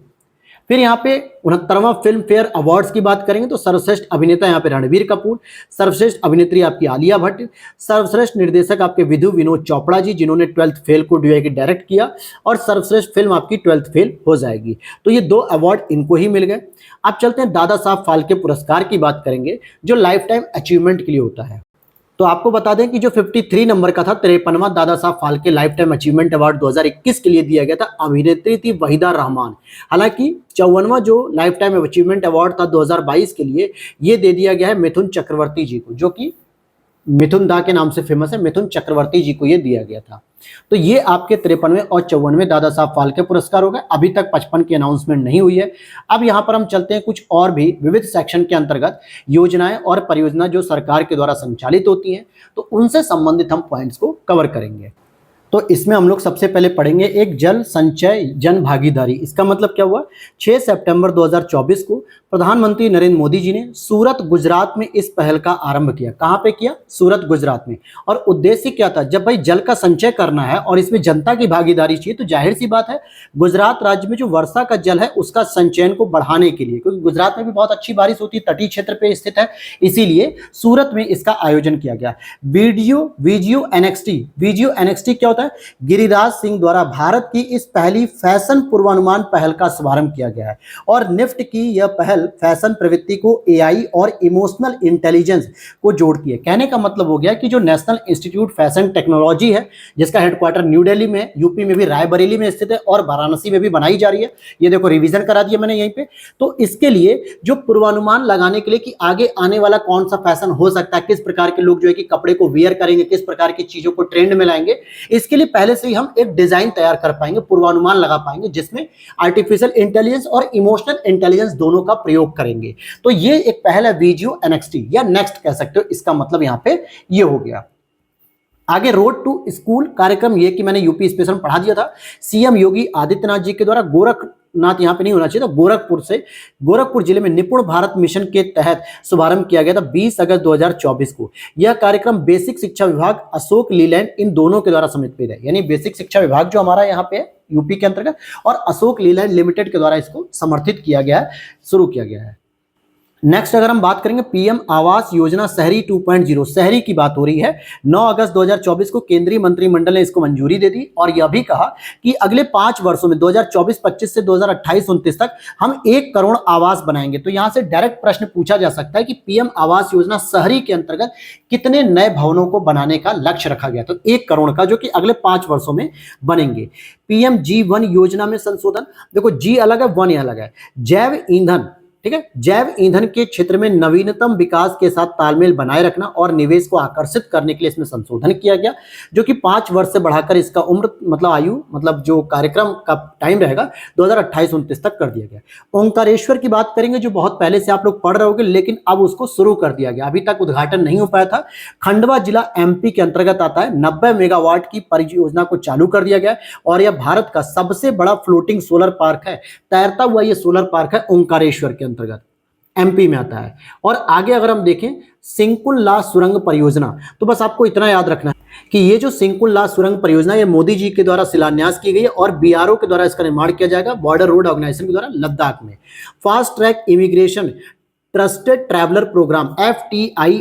फिर यहाँ पे 69वां फिल्म फेयर अवार्ड्स की बात करेंगे तो सर्वश्रेष्ठ अभिनेता यहाँ पे रणबीर कपूर, सर्वश्रेष्ठ अभिनेत्री आपकी आलिया भट्ट, सर्वश्रेष्ठ निर्देशक आपके विधु विनोद चोपड़ा जी जिन्होंने 12th फेल को डायरेक्ट किया, और सर्वश्रेष्ठ फिल्म आपकी 12th फेल हो जाएगी। तो ये 2 अवार्ड इनको ही मिल गए। अब चलते हैं दादा साहब फाल्के पुरस्कार की बात करेंगे, जो लाइफ टाइम अचीवमेंट के लिए होता है। तो आपको बता दें कि जो 53 नंबर का था 53वां Dada Saheb Phalke life time achievement award 2021 के लिए दिया गया था, अभिनेत्री थी वहीदा रहमान। हालांकि 54वां जो लाइफ टाइम अचीवमेंट अवार्ड था 2022 के लिए, ये दे दिया गया है मिथुन चक्रवर्ती जी को, जो कि मिथुन दा के नाम से फेमस है, मिथुन चक्रवर्ती जी को ये दिया गया था। तो ये आपके 53वें और 54वें दादा साहब फाल्के पुरस्कार हो गए। अभी तक 55 की अनाउंसमेंट नहीं हुई है। अब यहाँ पर हम चलते हैं कुछ और भी विविध सेक्शन के अंतर्गत योजनाएं और परियोजना जो सरकार के द्वारा संचालित होती हैं, तो उनसे संबंधित हम पॉइंट्स को कवर करेंगे। तो इसमें हम लोग सबसे पहले पढ़ेंगे एक जल संचय जन भागीदारी। इसका मतलब क्या हुआ, 6 सितंबर 2024 को प्रधानमंत्री नरेंद्र मोदी जी ने सूरत गुजरात में इस पहल का आरंभ किया। कहाँ पे किया, सूरत गुजरात में। और उद्देश्य क्या था, जब भाई जल का संचय करना है और इसमें जनता की भागीदारी चाहिए, तो जाहिर सी बात है गुजरात राज्य में जो वर्षा का जल है उसका संचयन को बढ़ाने के लिए, क्योंकि गुजरात में भी बहुत अच्छी बारिश होती है, तटीय क्षेत्र पे स्थित है, इसीलिए सूरत में इसका आयोजन किया गया। वीजियो एनएक्सटी क्या होता है, गिरिराज सिंह द्वारा भारत की इस पहली फैशन पूर्वानुमान पहल का शुभारंभ किया गया है। और निफ्ट की यह पहल फैशन प्रवृत्ति को एआई और इमोशनल इंटेलिजेंस को जोड़ती है। कहने का मतलब हो गया कि जो नेशनल इंस्टीट्यूट फैशन टेक्नोलॉजी है, जिसका हेडक्वार्टर न्यू दिल्ली में है, यूपी में भी रायबरेली में स्थित है और वाराणसी में भी बनाई जा रही है। ये देखो रिवीजन करा दिया मैंने यहीं पे। तो इसके लिए जो पूर्वानुमान लगाने के लिए कि आगे आने वाला कौन सा फैशन हो सकता है, किस प्रकार के लोग जो है कि कपड़े को वियर करेंगे, किस प्रकार की चीजों को ट्रेंड में लाएंगे, इसके लिए पहले से ही हम एक डिजाइन तैयार कर पाएंगे, पूर्वानुमान लगा पाएंगे, जिसमें आर्टिफिशियल इंटेलिजेंस और इमोशनल इंटेलिजेंस दोनों का प्रयोग करेंगे। तो ये एक पहल है वीजियो एनएक्सटी या नेक्स्ट कह सकते हो, इसका मतलब यहां पे ये हो गया। आगे रोड टू स्कूल कार्यक्रम, ये कि मैंने यूपी स्पेशल में पढ़ा दिया था। सीएम योगी आदित्यनाथ जी के द्वारा गोरखनाथ यहां पे नहीं होना चाहिए था, गोरखपुर जिले में निपुण भारत मिशन के तहत शुभारंभ किया गया था 20 अगस्त 2024 को। यह कार्यक्रम बेसिक शिक्षा विभाग, अशोक लीलैंड, इन दोनों के द्वारा समर्पित है। यानी बेसिक शिक्षा विभाग जो हमारा यहाँ पे है यूपी के अंतर्गत, और अशोक लीलैंड लिमिटेड के द्वारा इसको समर्थित किया गया है, शुरू किया गया है। नेक्स्ट अगर हम बात करेंगे पीएम आवास योजना शहरी 2.0, शहरी की बात हो रही है। 9 अगस्त 2024 को केंद्रीय मंत्रिमंडल ने इसको मंजूरी दे दी और यह भी कहा कि अगले 5 वर्षों में 2024-25 से 2028-29 तक हम 1 करोड़ आवास बनाएंगे। तो यहां से डायरेक्ट प्रश्न पूछा जा सकता है कि पीएम आवास योजना शहरी के अंतर्गत कितने नए भवनों को बनाने का लक्ष्य रखा गया। तो 1 करोड़ का, जो कि अगले 5 वर्षों में बनेंगे। पीएम G1 योजना में संशोधन, देखो जी अलग है, वन अलग है। जैव ईंधन, ठीक है, जैव ईंधन के क्षेत्र में नवीनतम विकास के साथ तालमेल बनाए रखना और निवेश को आकर्षित करने के लिए इसमें संशोधन किया गया, जो कि 5 वर्ष से बढ़ाकर इसका उम्र मतलब आयु मतलब जो कार्यक्रम का टाइम रहेगा 2028-29 तक कर दिया गया। ओंकारेश्वर की बात करेंगे, जो बहुत पहले से आप लोग पढ़ रहे होंगे, लेकिन अब उसको शुरू कर दिया गया, अभी तक उद्घाटन नहीं हो पाया था। खंडवा जिला एमपी के अंतर्गत आता है। 90 मेगावाट की परियोजना को चालू कर दिया गया और यह भारत का सबसे बड़ा फ्लोटिंग सोलर पार्क है। तैरता हुआ यह सोलर पार्क है ओंकारेश्वर के अंतर्गत, एमपी में आता है। और आगे अगर हम देखें सिंकुल्ला सुरंग परियोजना, तो बस आपको इतना याद रखना है कि ये जो सिंकुल्ला सुरंग परियोजना ये मोदी जी के द्वारा शिलान्यास की गई है और बीआरओ के द्वारा इसका निर्माण किया जाएगा, बॉर्डर रोड ऑर्गेनाइजेशन के द्वारा लद्दाख में। Fast track immigration trusted traveller programme FTI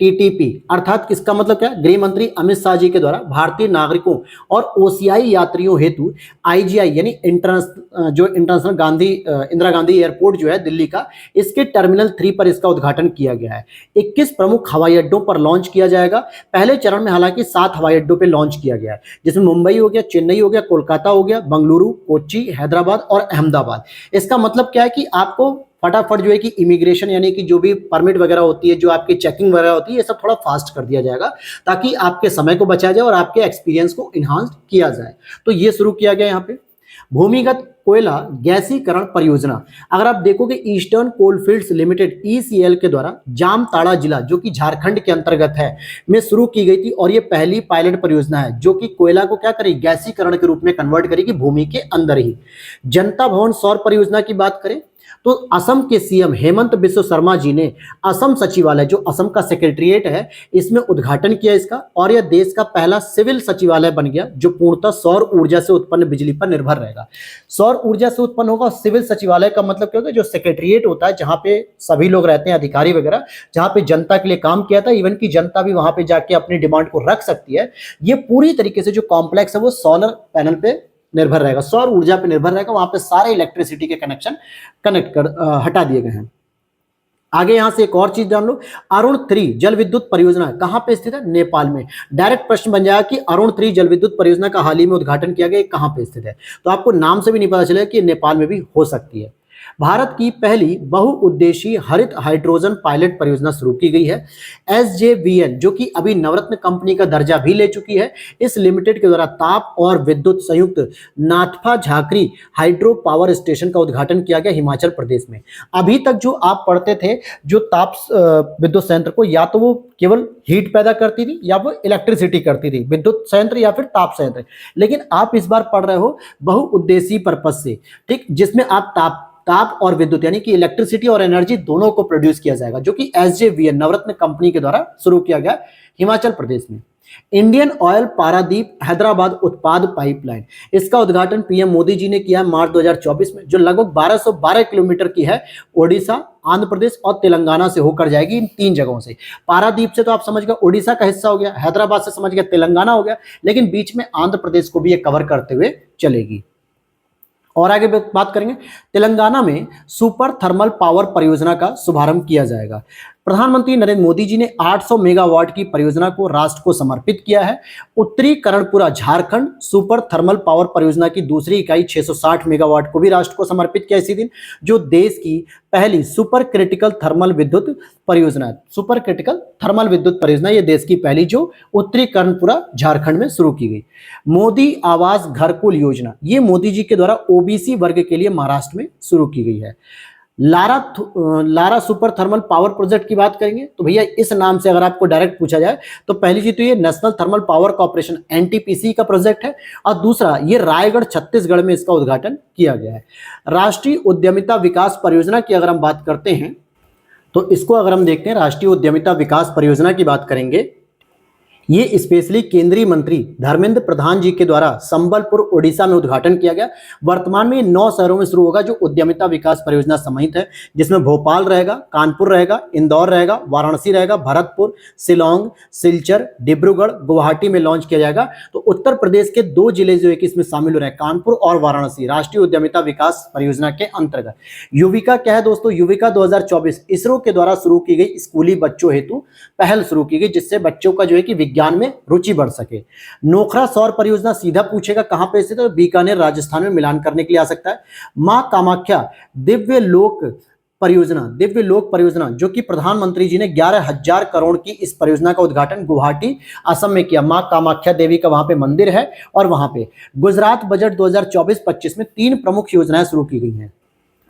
TTP, अर्थात इसका मतलब क्या है, गृह मंत्री अमित शाह जी के द्वारा भारतीय नागरिकों और ओसीआई यात्रियों हेतु IGI यानी इंटरनेशनल इंदिरा गांधी एयरपोर्ट जो है दिल्ली का, इसके टर्मिनल 3 पर इसका उद्घाटन किया गया है। 21 प्रमुख हवाई अड्डों पर लॉन्च किया जाएगा। पहले चरण में हालांकि 7 हवाई अड्डों पर लॉन्च किया गया है, जिसमें मुंबई हो गया, चेन्नई हो गया, कोलकाता हो गया, बंगलुरु, कोच्चि, हैदराबाद और अहमदाबाद। इसका मतलब क्या है कि आपको फटाफट जो है कि इमिग्रेशन यानी कि जो भी परमिट वगैरह होती है, जो आपकी चेकिंग वगैरह होती है, ये सब थोड़ा फास्ट कर दिया जाएगा ताकि आपके समय को बचाया जाए और आपके एक्सपीरियंस को इन्हांस किया जाए। तो ये शुरू किया गया यहाँ पे। भूमिगत कोयला गैसीकरण परियोजना, अगर आप देखोगे ईस्टर्न कोलफील्ड्स लिमिटेड ECL के द्वारा जामताड़ा जिला, जो कि झारखंड के अंतर्गत है, में शुरू की गई थी और ये पहली पायलट परियोजना है जो कि कोयला को क्या करेगी, गैसीकरण के रूप में कन्वर्ट करेगी भूमि के अंदर ही। जनता भवन सौर परियोजना की बात करें तो असम के सीएम हेमंत बिस्व शर्मा जी ने असम सचिवालय, जो असम का सेक्रेटरीट है, इसमें उद्घाटन किया इसका और यह देश का पहला सिविल सचिवालय बन गया जो पूर्णतः सौर ऊर्जा से उत्पन्न बिजली पर निर्भर रहेगा। सौर ऊर्जा से उत्पन्न होगा। सिविल सचिवालय का मतलब क्या होगा, जो सेक्रेटरीट होता है जहां पे सभी लोग रहते हैं, अधिकारी वगैरह, जहां पे जनता के लिए काम किया था, इवन की जनता भी वहां पे जाके अपनी डिमांड को रख सकती है। ये पूरी तरीके से जो कॉम्प्लेक्स है वो सोलर पैनल पे निर्भर रहेगा, सौर ऊर्जा पे निर्भर रहेगा। वहां पे सारे इलेक्ट्रिसिटी के कनेक्शन हटा दिए गए हैं। आगे यहां से एक और चीज जान लो, अरुण 3 जल विद्युत परियोजना कहां पे स्थित है, नेपाल में। डायरेक्ट प्रश्न बन जाएगा कि अरुण 3 जल विद्युत परियोजना का हाल ही में उद्घाटन किया गया, कहां पे स्थित है। तो आपको नाम से भी नहीं पता चलेगा कि नेपाल में भी हो सकती है। भारत की पहली बहुउद्देशीय हरित हाइड्रोजन पायलट परियोजना शुरू की गई है। SJVN, जो कि अभी नवरत्न कंपनी का दर्जा भी ले चुकी है, इस लिमिटेड के द्वारा ताप और विद्युत संयुक्त Nathpa Jhakri hydro power station का उद्घाटन किया गया हिमाचल प्रदेश में। अभी तक जो आप पढ़ते थे, जो ताप विद्युत संयंत्र को या तो वो केवल हीट पैदा करती थी या वो इलेक्ट्रिसिटी करती थी, विद्युत संयंत्र या फिर ताप संयंत्र, लेकिन आप इस बार पढ़ रहे हो बहुउद्देशीय पर्पज से, ठीक, जिसमें आप ताप और विद्युत यानी कि इलेक्ट्रिसिटी और एनर्जी दोनों को प्रोड्यूस किया जाएगा, जो कि SJVN नवरत्न कंपनी के द्वारा शुरू किया गया हिमाचल प्रदेश में। इंडियन ऑयल पारादीप हैदराबाद उत्पाद पाइपलाइन, इसका उद्घाटन पीएम मोदी जी ने किया मार्च 2024 में, जो लगभग 1212 किलोमीटर की है। ओडिशा, आंध्र प्रदेश और तेलंगाना से होकर जाएगी, इन 3 जगहों से। पारादीप से तो आप समझ गए ओडिशा का हिस्सा हो गया, हैदराबाद से समझ गए तेलंगाना हो गया, लेकिन बीच में आंध्र प्रदेश को भी ये कवर करते हुए चलेगी। और आगे बात करेंगे, तेलंगाना में सुपर थर्मल पावर परियोजना का शुभारंभ किया जाएगा। प्रधानमंत्री नरेंद्र मोदी जी ने 800 मेगावाट की परियोजना को राष्ट्र को समर्पित किया है। उत्तरी Karanpura Jharkhand super thermal power परियोजना की दूसरी इकाई 660 मेगावाट को भी राष्ट्र को समर्पित किया इसी दिन, जो देश की पहली सुपर क्रिटिकल थर्मल विद्युत परियोजना है। सुपर क्रिटिकल थर्मल विद्युत परियोजना ये देश की पहली जो उत्तरी कर्णपुरा झारखंड में शुरू की गई। मोदी आवास घरकुल योजना, ये मोदी जी के द्वारा ओबीसी वर्ग के लिए महाराष्ट्र में शुरू की गई है। Lara super thermal power project की बात करेंगे तो भैया इस नाम से अगर आपको डायरेक्ट पूछा जाए तो पहली चीज तो ये national thermal power corporation NTPC का प्रोजेक्ट है, और दूसरा ये रायगढ़ छत्तीसगढ़ में इसका उद्घाटन किया गया है। राष्ट्रीय उद्यमिता विकास परियोजना की अगर हम बात करते हैं तो इसको अगर हम देखते हैं, राष्ट्रीय उद्यमिता विकास परियोजना की बात करेंगे, ये स्पेशली केंद्रीय मंत्री धर्मेंद्र प्रधान जी के द्वारा संबलपुर ओडिशा में उद्घाटन किया गया। वर्तमान में 9 शहरों में शुरू होगा जो उद्यमिता विकास परियोजना समाहित है, जिसमें भोपाल रहेगा, कानपुर रहेगा, इंदौर रहेगा, वाराणसी रहेगा, भरतपुर, शिलोंग, सिलचर, डिब्रूगढ़, गुवाहाटी में लॉन्च किया जाएगा। तो उत्तर प्रदेश के 2 जिले जो है कि इसमें शामिल हो रहे हैं, कानपुर और वाराणसी, राष्ट्रीय उद्यमिता विकास परियोजना के अंतर्गत। युविका क्या है दोस्तों? युविका 2024 इसरो के द्वारा शुरू की गई स्कूली बच्चों हेतु पहल शुरू की गई, जिससे बच्चों का जो है कि विज्ञान में रुचि बढ़ सके। नोखरा सौर परियोजना सीधा पूछेगा कहां पे स्थित है, तो बीकानेर राजस्थान में मिलान करने के लिए आ सकता है। मां कामाख्या दिव्य लोक परियोजना जो कि प्रधानमंत्री जी ने 11,000 करोड़ की इस परियोजना का उद्घाटन गुवाहाटी असम में किया। मां कामाख्या देवी का वहां पे मंदिर है और वहां पे गुजरात बजट 2024-25 में 3 प्रमुख योजनाएं शुरू की गई हैं,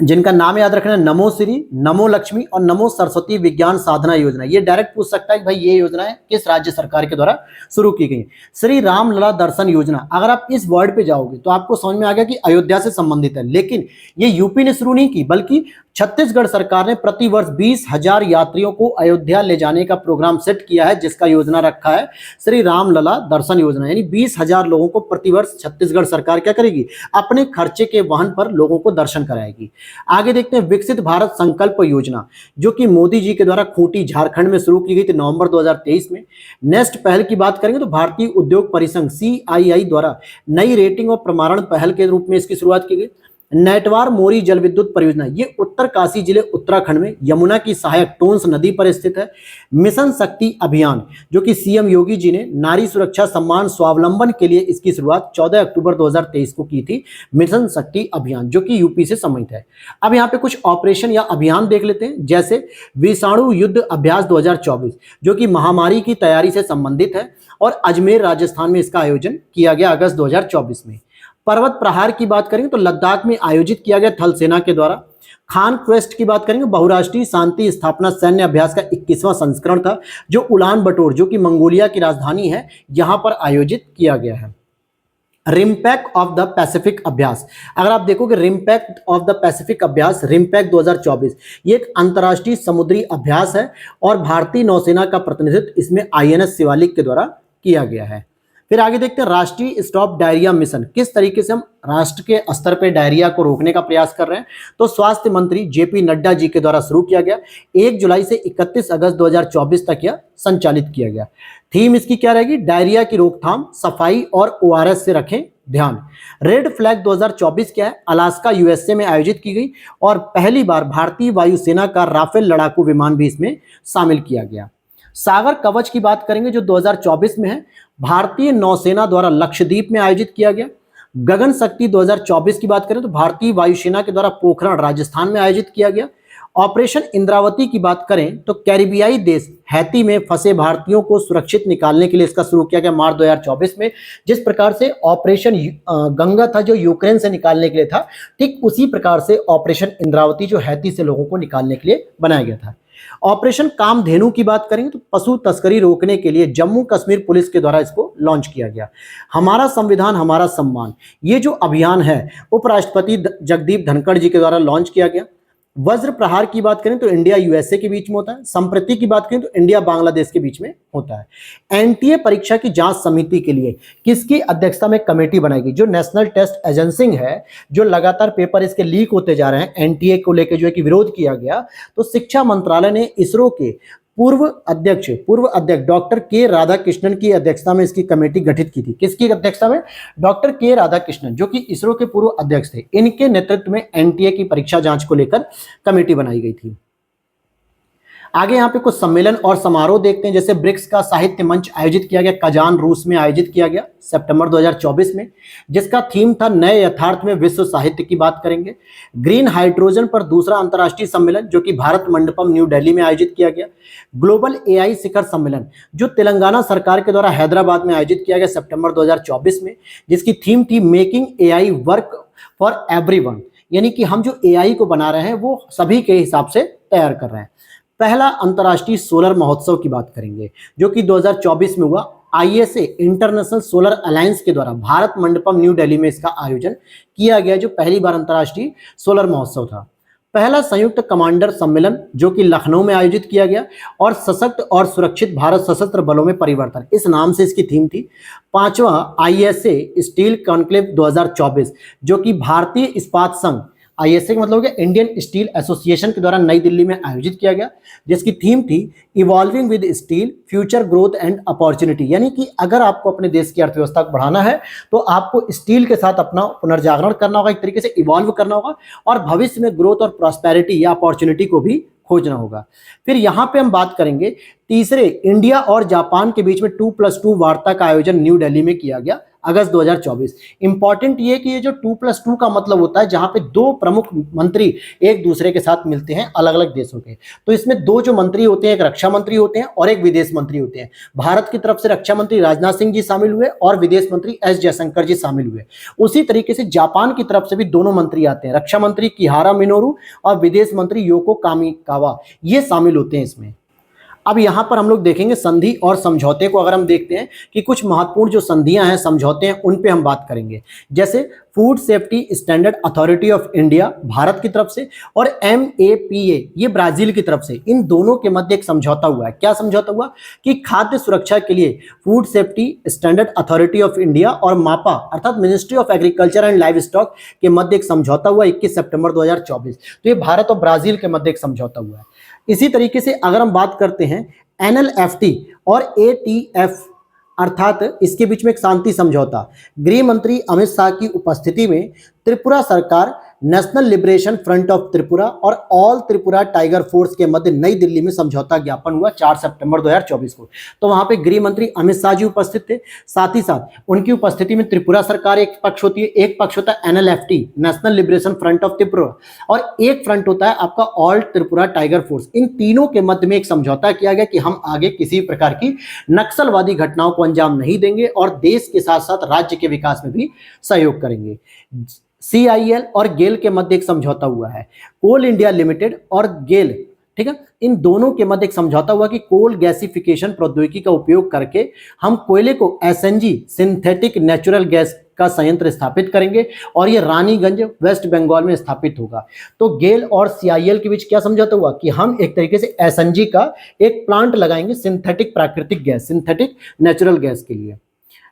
जिनका नाम याद रखना है, नमो श्री, नमो लक्ष्मी और नमो सरस्वती विज्ञान साधना योजना। ये डायरेक्ट पूछ सकता है कि भाई ये योजनाएं किस राज्य सरकार के द्वारा शुरू की गई। श्री राम लला दर्शन योजना, अगर आप इस वर्ड पे जाओगे तो आपको समझ में आ गया कि अयोध्या से संबंधित है, लेकिन ये यूपी ने शुरू नहीं की, बल्कि छत्तीसगढ़ सरकार ने प्रतिवर्ष 20,000 यात्रियों को अयोध्या ले जाने का प्रोग्राम सेट किया है, जिसका योजना रखा है श्री राम लला दर्शन योजना। यानी 20,000 लोगों को प्रतिवर्ष छत्तीसगढ़ सरकार क्या करेगी, अपने खर्चे के वहन पर लोगों को दर्शन कराएगी। आगे देखते हैं विकसित भारत संकल्प योजना, जो कि मोदी जी के द्वारा खूंटी झारखंड में शुरू की गई थी नवंबर 2023 में। नेक्स्ट पहल की बात करेंगे तो भारतीय उद्योग परिसंघ CII द्वारा नई रेटिंग और प्रमाणन पहल के रूप में इसकी शुरुआत की गई। नैटवार मोरी जल विद्युत परियोजना, ये उत्तरकाशी जिले उत्तराखंड में यमुना की सहायक टोंस नदी पर स्थित है। मिशन शक्ति अभियान, जो कि CM योगी जी ने नारी सुरक्षा सम्मान स्वावलंबन के लिए इसकी शुरुआत 14 अक्टूबर 2023 को की थी। मिशन शक्ति अभियान जो कि यूपी से संबंधित है। अब यहाँ पे कुछ ऑपरेशन या अभियान देख लेते हैं, जैसे विषाणु युद्ध अभ्यास 2024, जो कि महामारी की तैयारी से संबंधित है और अजमेर राजस्थान में इसका आयोजन किया गया अगस्त 2024 में। पर्वत प्रहार की बात करेंगे तो लद्दाख में आयोजित किया गया थल सेना के द्वारा। खान क्वेस्ट की बात करेंगे, बहुराष्ट्रीय शांति स्थापना सैन्य अभ्यास का 21वां संस्करण था, जो उलान बटोर जो कि मंगोलिया की राजधानी है, यहां पर आयोजित किया गया है। रिम्पैक ऑफ द पैसिफिक अभ्यास, अगर आप देखोगे रिम्पैक ऑफ द पैसिफिक अभ्यास रिम्पैक 2024, ये एक अंतर्राष्ट्रीय समुद्री अभ्यास है और भारतीय नौसेना का प्रतिनिधित्व इसमें INS शिवालिक के द्वारा किया गया है। फिर आगे देखते हैं राष्ट्रीय स्टॉप डायरिया मिशन, किस तरीके से हम राष्ट्र के स्तर पर डायरिया को रोकने का प्रयास कर रहे हैं। तो स्वास्थ्य मंत्री JP नड्डा जी के द्वारा शुरू किया गया, 1 जुलाई से 31 अगस्त 2024 तक यह संचालित किया गया। थीम इसकी क्या रहेगी, डायरिया की रोकथाम, सफाई और ORS से रखें ध्यान। रेड फ्लैग 2024 क्या है, अलास्का USA में आयोजित की गई और पहली बार भारतीय वायुसेना का राफेल लड़ाकू विमान भी इसमें शामिल किया गया। सागर कवच की बात करेंगे जो 2024 में है, भारतीय नौसेना द्वारा लक्षद्वीप में आयोजित किया गया। गगन शक्ति 2024 की बात करें तो भारतीय वायुसेना के द्वारा पोखरण राजस्थान में आयोजित किया गया। ऑपरेशन इंद्रावती की बात करें तो कैरिबियाई देश हैती में फंसे भारतीयों को सुरक्षित निकालने के लिए इसका शुरू किया गया मार्च 2024 में। जिस प्रकार से ऑपरेशन गंगा था जो यूक्रेन से निकालने के लिए था, ठीक उसी प्रकार से ऑपरेशन इंद्रावती जो हैती से लोगों को निकालने के लिए बनाया गया था। ऑपरेशन कामधेनु की बात करेंगे तो पशु तस्करी रोकने के लिए जम्मू कश्मीर पुलिस के द्वारा इसको लॉन्च किया गया। हमारा संविधान हमारा सम्मान, ये जो अभियान है उपराष्ट्रपति जगदीप धनखड़ जी के द्वारा लॉन्च किया गया। वज्र प्रहार की बात करें तो इंडिया USA के बीच में होता है। संप्रति की बात करें तो इंडिया बांग्लादेश के बीच में होता है। NTA परीक्षा की जांच समिति के लिए किसकी अध्यक्षता में कमेटी बनाएगी, जो नेशनल टेस्ट एजेंसी है, जो लगातार पेपर इसके लीक होते जा रहे हैं, NTA को लेकर जो है कि विरोध किया गया, तो शिक्षा मंत्रालय ने इसरो के पूर्व अध्यक्ष डॉक्टर के राधाकृष्णन की अध्यक्षता में इसकी कमेटी गठित की थी। किसकी अध्यक्षता में, डॉक्टर के राधाकृष्णन जो कि इसरो के पूर्व अध्यक्ष थे, इनके नेतृत्व में NTA की परीक्षा जांच को लेकर कमेटी बनाई गई थी। आगे यहाँ पे कुछ सम्मेलन और समारोह देखते हैं, जैसे ब्रिक्स का साहित्य मंच आयोजित किया गया, कजान रूस में आयोजित किया गया सितंबर 2024 में, जिसका थीम था नए यथार्थ में विश्व साहित्य की बात करेंगे। ग्रीन हाइड्रोजन पर दूसरा अंतर्राष्ट्रीय सम्मेलन जो कि भारत मंडपम न्यू दिल्ली में आयोजित किया गया। ग्लोबल AI शिखर सम्मेलन जो तेलंगाना सरकार के द्वारा हैदराबाद में आयोजित किया गया सितंबर 2024 में, जिसकी थीम थी making AI work for everyone, यानी कि हम जो AI को बना रहे हैं वो सभी के हिसाब से तैयार कर रहे हैं। पहला अंतर्राष्ट्रीय सोलर महोत्सव की बात करेंगे जो कि 2024 में हुआ। ISA इंटरनेशनल सोलर अलायंस के द्वारा भारत मंडपम न्यू दिल्ली में इसका आयोजन किया गया, जो पहली बार अंतर्राष्ट्रीय सोलर महोत्सव था। पहला संयुक्त कमांडर सम्मेलन जो कि लखनऊ में आयोजित किया गया, और सशक्त और सुरक्षित भारत सशस्त्र बलों में परिवर्तन, इस नाम से इसकी थीम थी। पांचवा आईएसए स्टील कॉन्क्लेव 2024 जो कि भारतीय इस्पात संघ, आईएसए का मतलब हो गया इंडियन स्टील एसोसिएशन के द्वारा नई दिल्ली में आयोजित किया गया, जिसकी थीम थी evolving with steel future growth and opportunity, यानी कि अगर आपको अपने देश की अर्थव्यवस्था को बढ़ाना है तो आपको स्टील के साथ अपना पुनर्जागरण करना होगा, एक तरीके से इवॉल्व करना होगा, और भविष्य में ग्रोथ और प्रॉस्पेरिटी या अपॉर्चुनिटी को भी खोजना होगा। फिर यहाँ पे हम बात करेंगे तीसरे, इंडिया और जापान के बीच में 2+2 वार्ता का आयोजन न्यू दिल्ली में किया गया अगस्त 2024। इंपॉर्टेंट ये कि ये जो 2+2 का मतलब होता है जहां पे दो प्रमुख मंत्री एक दूसरे के साथ मिलते हैं अलग अलग देशों के, तो इसमें दो जो मंत्री होते हैं, एक रक्षा मंत्री होते हैं और एक विदेश मंत्री होते हैं। भारत की तरफ से रक्षा मंत्री राजनाथ सिंह जी शामिल हुए और विदेश मंत्री एस जयशंकर जी शामिल हुए। उसी तरीके से जापान की तरफ से भी दोनों मंत्री आते हैं, रक्षा मंत्री किहारा मिनोरू और विदेश मंत्री योको कामिकावा, ये शामिल होते हैं इसमें। अब यहां पर हम लोग देखेंगे संधि और समझौते को। अगर हम देखते हैं कि कुछ महत्वपूर्ण जो संधियां हैं, समझौते हैं, उन पे हम बात करेंगे, जैसे food safety standard authority of India Bharat की तरफ से और MAPA ये ब्राजील की तरफ से, इन दोनों के मध्य एक समझौता हुआ है। क्या समझौता हुआ कि खाद्य सुरक्षा के लिए food safety standard authority of India और मापा अर्थात ministry of agriculture and live stock के मध्य एक समझौता हुआ 21 सितंबर 2024। तो ये भारत और ब्राजील के मध्य एक समझौता हुआ है। इसी तरीके से अगर हम बात करते हैं NLFT और ATF अर्थात इसके बीच में एक शांति समझौता, गृह मंत्री अमित शाह की उपस्थिति में त्रिपुरा सरकार, national liberation front of Tripura और ऑल त्रिपुरा टाइगर फोर्स के मध्य नई दिल्ली में समझौता ज्ञापन हुआ 4 सितंबर 2024 को। तो वहां पे गृह मंत्री अमित शाह जी उपस्थित थे, साथ ही साथ उनकी उपस्थिति में त्रिपुरा सरकार एक पक्ष होती है, एक पक्ष होता है NLFT national liberation front of Tripura, और एक फ्रंट होता है आपका ऑल त्रिपुरा टाइगर फोर्स। इन तीनों के मध्य में एक समझौता किया गया कि हम आगे किसी प्रकार की नक्सलवादी घटनाओं को अंजाम नहीं देंगे और देश के साथ साथ राज्य के विकास में भी सहयोग करेंगे। CIL और गेल के मध्य एक समझौता हुआ है, कोल इंडिया लिमिटेड और गेल, ठीक है, इन दोनों के मध्य एक समझौता हुआ कि कोल गैसिफिकेशन प्रौद्योगिकी का उपयोग करके हम कोयले को SNG सिंथेटिक नेचुरल गैस का संयंत्र स्थापित करेंगे और ये रानीगंज वेस्ट बंगाल में स्थापित होगा। तो गेल और CIL के बीच क्या समझौता हुआ कि हम एक तरीके से SNG का एक प्लांट लगाएंगे सिंथेटिक प्राकृतिक गैस, सिंथेटिक नेचुरल गैस के लिए।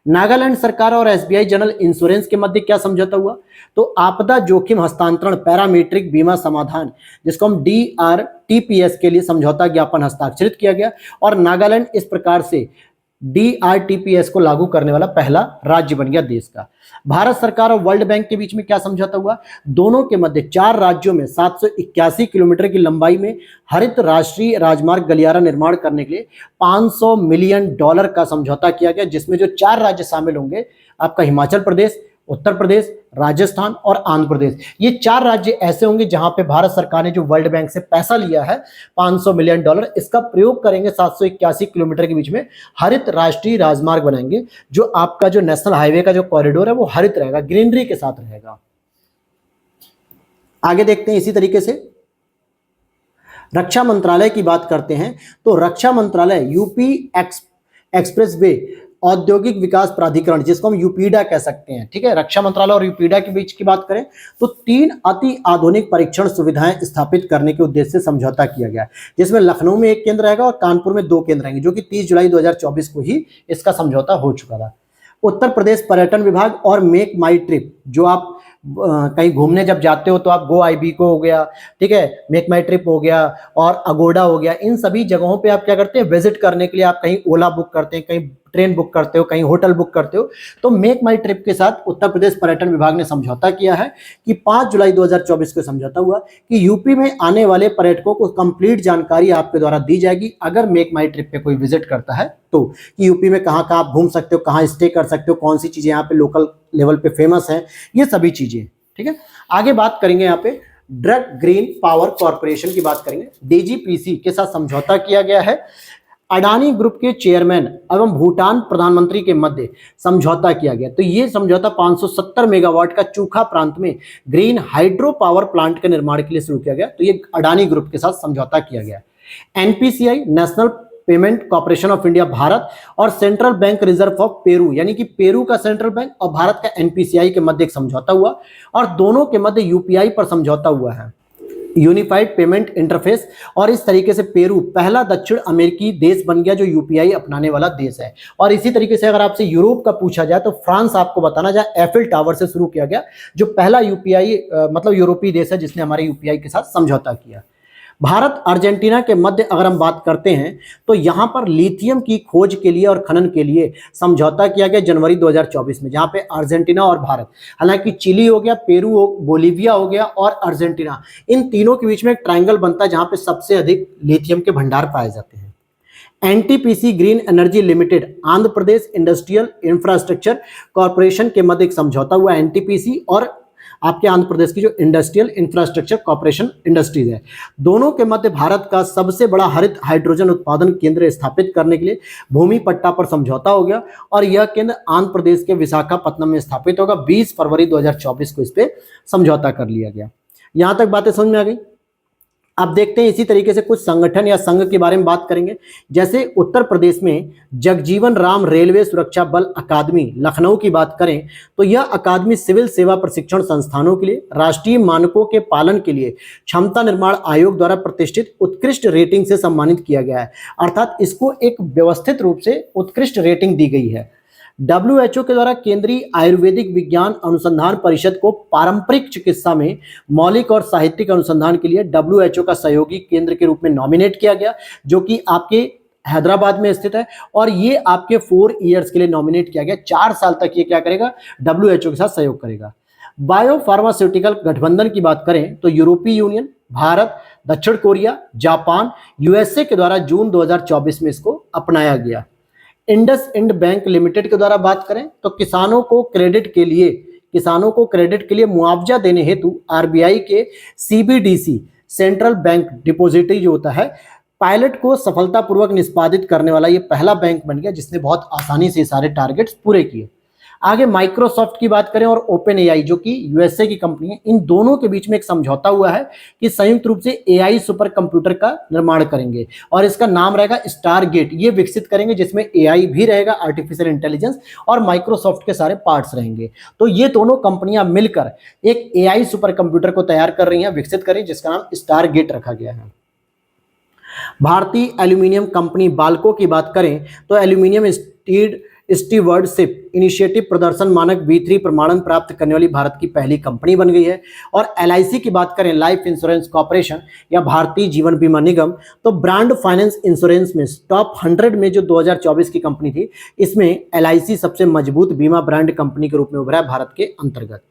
नागालैंड सरकार और SBI जनरल इंश्योरेंस के मध्य क्या समझौता हुआ, तो आपदा जोखिम हस्तांतरण पैरामीट्रिक बीमा समाधान जिसको हम DRTPS के लिए समझौता ज्ञापन हस्ताक्षरित किया गया, और नागालैंड इस प्रकार से DRTPS को लागू करने वाला पहला राज्य बन गया देश का। भारत सरकार और वर्ल्ड बैंक के बीच में क्या समझौता हुआ, दोनों के मध्य 4 राज्यों में 781 किलोमीटर की लंबाई में हरित राष्ट्रीय राजमार्ग गलियारा निर्माण करने के लिए $500 मिलियन का समझौता किया गया, जिसमें जो 4 राज्य शामिल होंगे आपका हिमाचल प्रदेश, उत्तर प्रदेश, राजस्थान और आंध्र प्रदेश। ये 4 राज्य ऐसे होंगे जहां पे भारत सरकार ने जो वर्ल्ड बैंक से पैसा लिया है $500 मिलियन, इसका प्रयोग करेंगे 781 किलोमीटर के बीच में हरित राष्ट्रीय राजमार्ग बनाएंगे, जो आपका जो नेशनल हाईवे का जो कॉरिडोर है वो हरित रहेगा, ग्रीनरी के साथ रहेगा। आगे देखते हैं इसी तरीके से रक्षा मंत्रालय की बात करते हैं, तो रक्षा मंत्रालय यूपी एक्सप्रेस वे औद्योगिक विकास प्राधिकरण जिसको हम यूपीडा कह सकते हैं, ठीक है, रक्षा मंत्रालय और यूपीडा के बीच की बात करें तो 3 अति आधुनिक परीक्षण सुविधाएं स्थापित करने के उद्देश्य से समझौता किया गया, जिसमें लखनऊ में 1 केंद्र रहेगा और कानपुर में 2 केंद्र रहेंगे, जो कि 30 जुलाई 2024 को ही इसका समझौता हो चुका था। उत्तर प्रदेश पर्यटन विभाग और मेक माई ट्रिप, जो आप कहीं घूमने जब जाते हो तो आप गो IBICO हो गया, ठीक है, मेक माई ट्रिप हो गया और अगोडा हो गया, इन सभी जगहों पे आप क्या करते हैं, विजिट करने के लिए आप कहीं ओला बुक करते हैं, कहीं ट्रेन बुक करते हो, कहीं होटल बुक करते हो। तो मेक माई ट्रिप के साथ उत्तर प्रदेश पर्यटन विभाग ने समझौता किया है कि 5 जुलाई 2024 को समझौता हुआ कि यूपी में आने वाले पर्यटकों को कंप्लीट जानकारी आपके द्वारा दी जाएगी अगर मेक माई ट्रिप पे कोई विजिट करता है तो, कि यूपी में कहाँ कहाँ आप घूम सकते हो, कहाँ स्टे कर सकते हो, कौन सी चीजें यहाँ पे लोकल लेवल पे फेमस है, ये सभी चीजें, ठीक है। आगे बात करेंगे यहाँ पे ड्रग ग्रीन पावर कॉर्पोरेशन की बात करेंगे, DGPC के साथ समझौता किया गया है। अडानी ग्रुप के चेयरमैन एवं भूटान प्रधानमंत्री के मध्य समझौता किया गया। तो ये समझौता 570 मेगावाट का चूखा प्रांत में ग्रीन हाइड्रो पावर प्लांट के निर्माण के लिए शुरू किया गया। तो ये अडानी ग्रुप के साथ समझौता किया गया। NPCI national payment corporation of India Bharat और central bank reserve of Peru, यानी कि पेरू का सेंट्रल बैंक और भारत का NPCI के मध्य एक समझौता हुआ और दोनों के मध्य UPI पर समझौता हुआ है। यूनिफाइड पेमेंट इंटरफेस, और इस तरीके से पेरू पहला दक्षिण अमेरिकी देश बन गया जो यूपीआई अपनाने वाला देश है। और इसी तरीके से अगर आपसे यूरोप का पूछा जाए तो फ्रांस आपको बताना, जहां एफिल टावर से शुरू किया गया, जो पहला यूपीआई मतलब यूरोपीय देश है जिसने हमारे यूपीआई के साथ समझौता किया। भारत अर्जेंटीना के मध्य अगर हम बात करते हैं तो यहां पर लिथियम की खोज के लिए और खनन के लिए समझौता किया गया जनवरी 2024 में, जहां पे अर्जेंटीना और भारत, हालांकि चिली हो गया, पेरू, बोलीविया हो गया और अर्जेंटीना, इन तीनों के बीच में एक ट्रायंगल बनता है जहां पे सबसे अधिक लिथियम के भंडार पाए जाते हैं। NTPC green energy limited Andhra Pradesh industrial infrastructure corporation के मध्य एक समझौता हुआ। एनटीपीसी और आपके आंध्र प्रदेश की जो इंडस्ट्रियल इंफ्रास्ट्रक्चर कॉर्पोरेशन इंडस्ट्रीज है, दोनों के मध्य भारत का सबसे बड़ा हरित हाइड्रोजन उत्पादन केंद्र स्थापित करने के लिए भूमि पट्टा पर समझौता हो गया, और यह केंद्र आंध्र प्रदेश के विशाखापत्तनम में स्थापित होगा। 20 फरवरी 2024 को इस पे समझौता कर लिया गया। यहां तक बातें समझ में आ गई। अब देखते हैं इसी तरीके से कुछ संगठन या संघ के बारे में बात करेंगे। जैसे उत्तर प्रदेश में जगजीवन राम रेलवे सुरक्षा बल अकादमी लखनऊ की बात करें तो यह अकादमी सिविल सेवा प्रशिक्षण संस्थानों के लिए राष्ट्रीय मानकों के पालन के लिए क्षमता निर्माण आयोग द्वारा प्रतिष्ठित उत्कृष्ट रेटिंग से सम्मानित किया गया है। अर्थात इसको एक व्यवस्थित रूप से उत्कृष्ट रेटिंग दी गई है। WHO के द्वारा केंद्रीय आयुर्वेदिक विज्ञान अनुसंधान परिषद को पारंपरिक चिकित्सा में मौलिक और साहित्यिक अनुसंधान के लिए WHO का सहयोगी केंद्र के रूप में नॉमिनेट किया गया, जो कि आपके हैदराबाद में स्थित है, और ये आपके 4 ईयर्स के लिए नॉमिनेट किया गया। 4 साल तक ये क्या करेगा, WHO के साथ सहयोग करेगा। बायो फार्मास्यूटिकल गठबंधन की बात करें तो यूरोपीय यूनियन, भारत, दक्षिण कोरिया, जापान, USA के द्वारा जून 2024 में इसको अपनाया गया। इंडस इंड बैंक लिमिटेड के द्वारा बात करें तो किसानों को क्रेडिट के लिए मुआवजा देने हेतु आरबीआई के CBDC सेंट्रल बैंक डिपॉजिटरी जो होता है पायलट को सफलतापूर्वक निष्पादित करने वाला ये पहला बैंक बन गया जिसने बहुत आसानी से सारे टारगेट्स पूरे किए। आगे माइक्रोसॉफ्ट की बात करें और ओपन एआई जो कि यूएसए की कंपनी है, इन दोनों के बीच में एक समझौता हुआ है कि संयुक्त रूप से एआई सुपर कंप्यूटर का निर्माण करेंगे और इसका नाम रहेगा स्टारगेट। ये विकसित करेंगे जिसमें एआई भी रहेगा, आर्टिफिशियल इंटेलिजेंस, और माइक्रोसॉफ्ट के सारे पार्ट्स रहेंगे। तो ये दोनों कंपनियां मिलकर एक एआई सुपर कंप्यूटर को तैयार कर रही हैं, विकसित कर रही है, जिसका नाम स्टारगेट रखा गया है। भारतीय एल्यूमिनियम कंपनी बाल्को की बात करें तो एल्यूमिनियम स्टीवर्डशिप इनिशिएटिव प्रदर्शन मानक B3 प्रमाणन प्राप्त करने वाली भारत की पहली कंपनी बन गई है। और LIC की बात करें, लाइफ इंश्योरेंस कॉर्पोरेशन या भारतीय जीवन बीमा निगम, तो ब्रांड फाइनेंस इंश्योरेंस में टॉप 100 में जो 2024 की कंपनी थी, इसमें LIC सबसे मजबूत बीमा ब्रांड कंपनी के रूप में उभरा है भारत के अंतर्गत।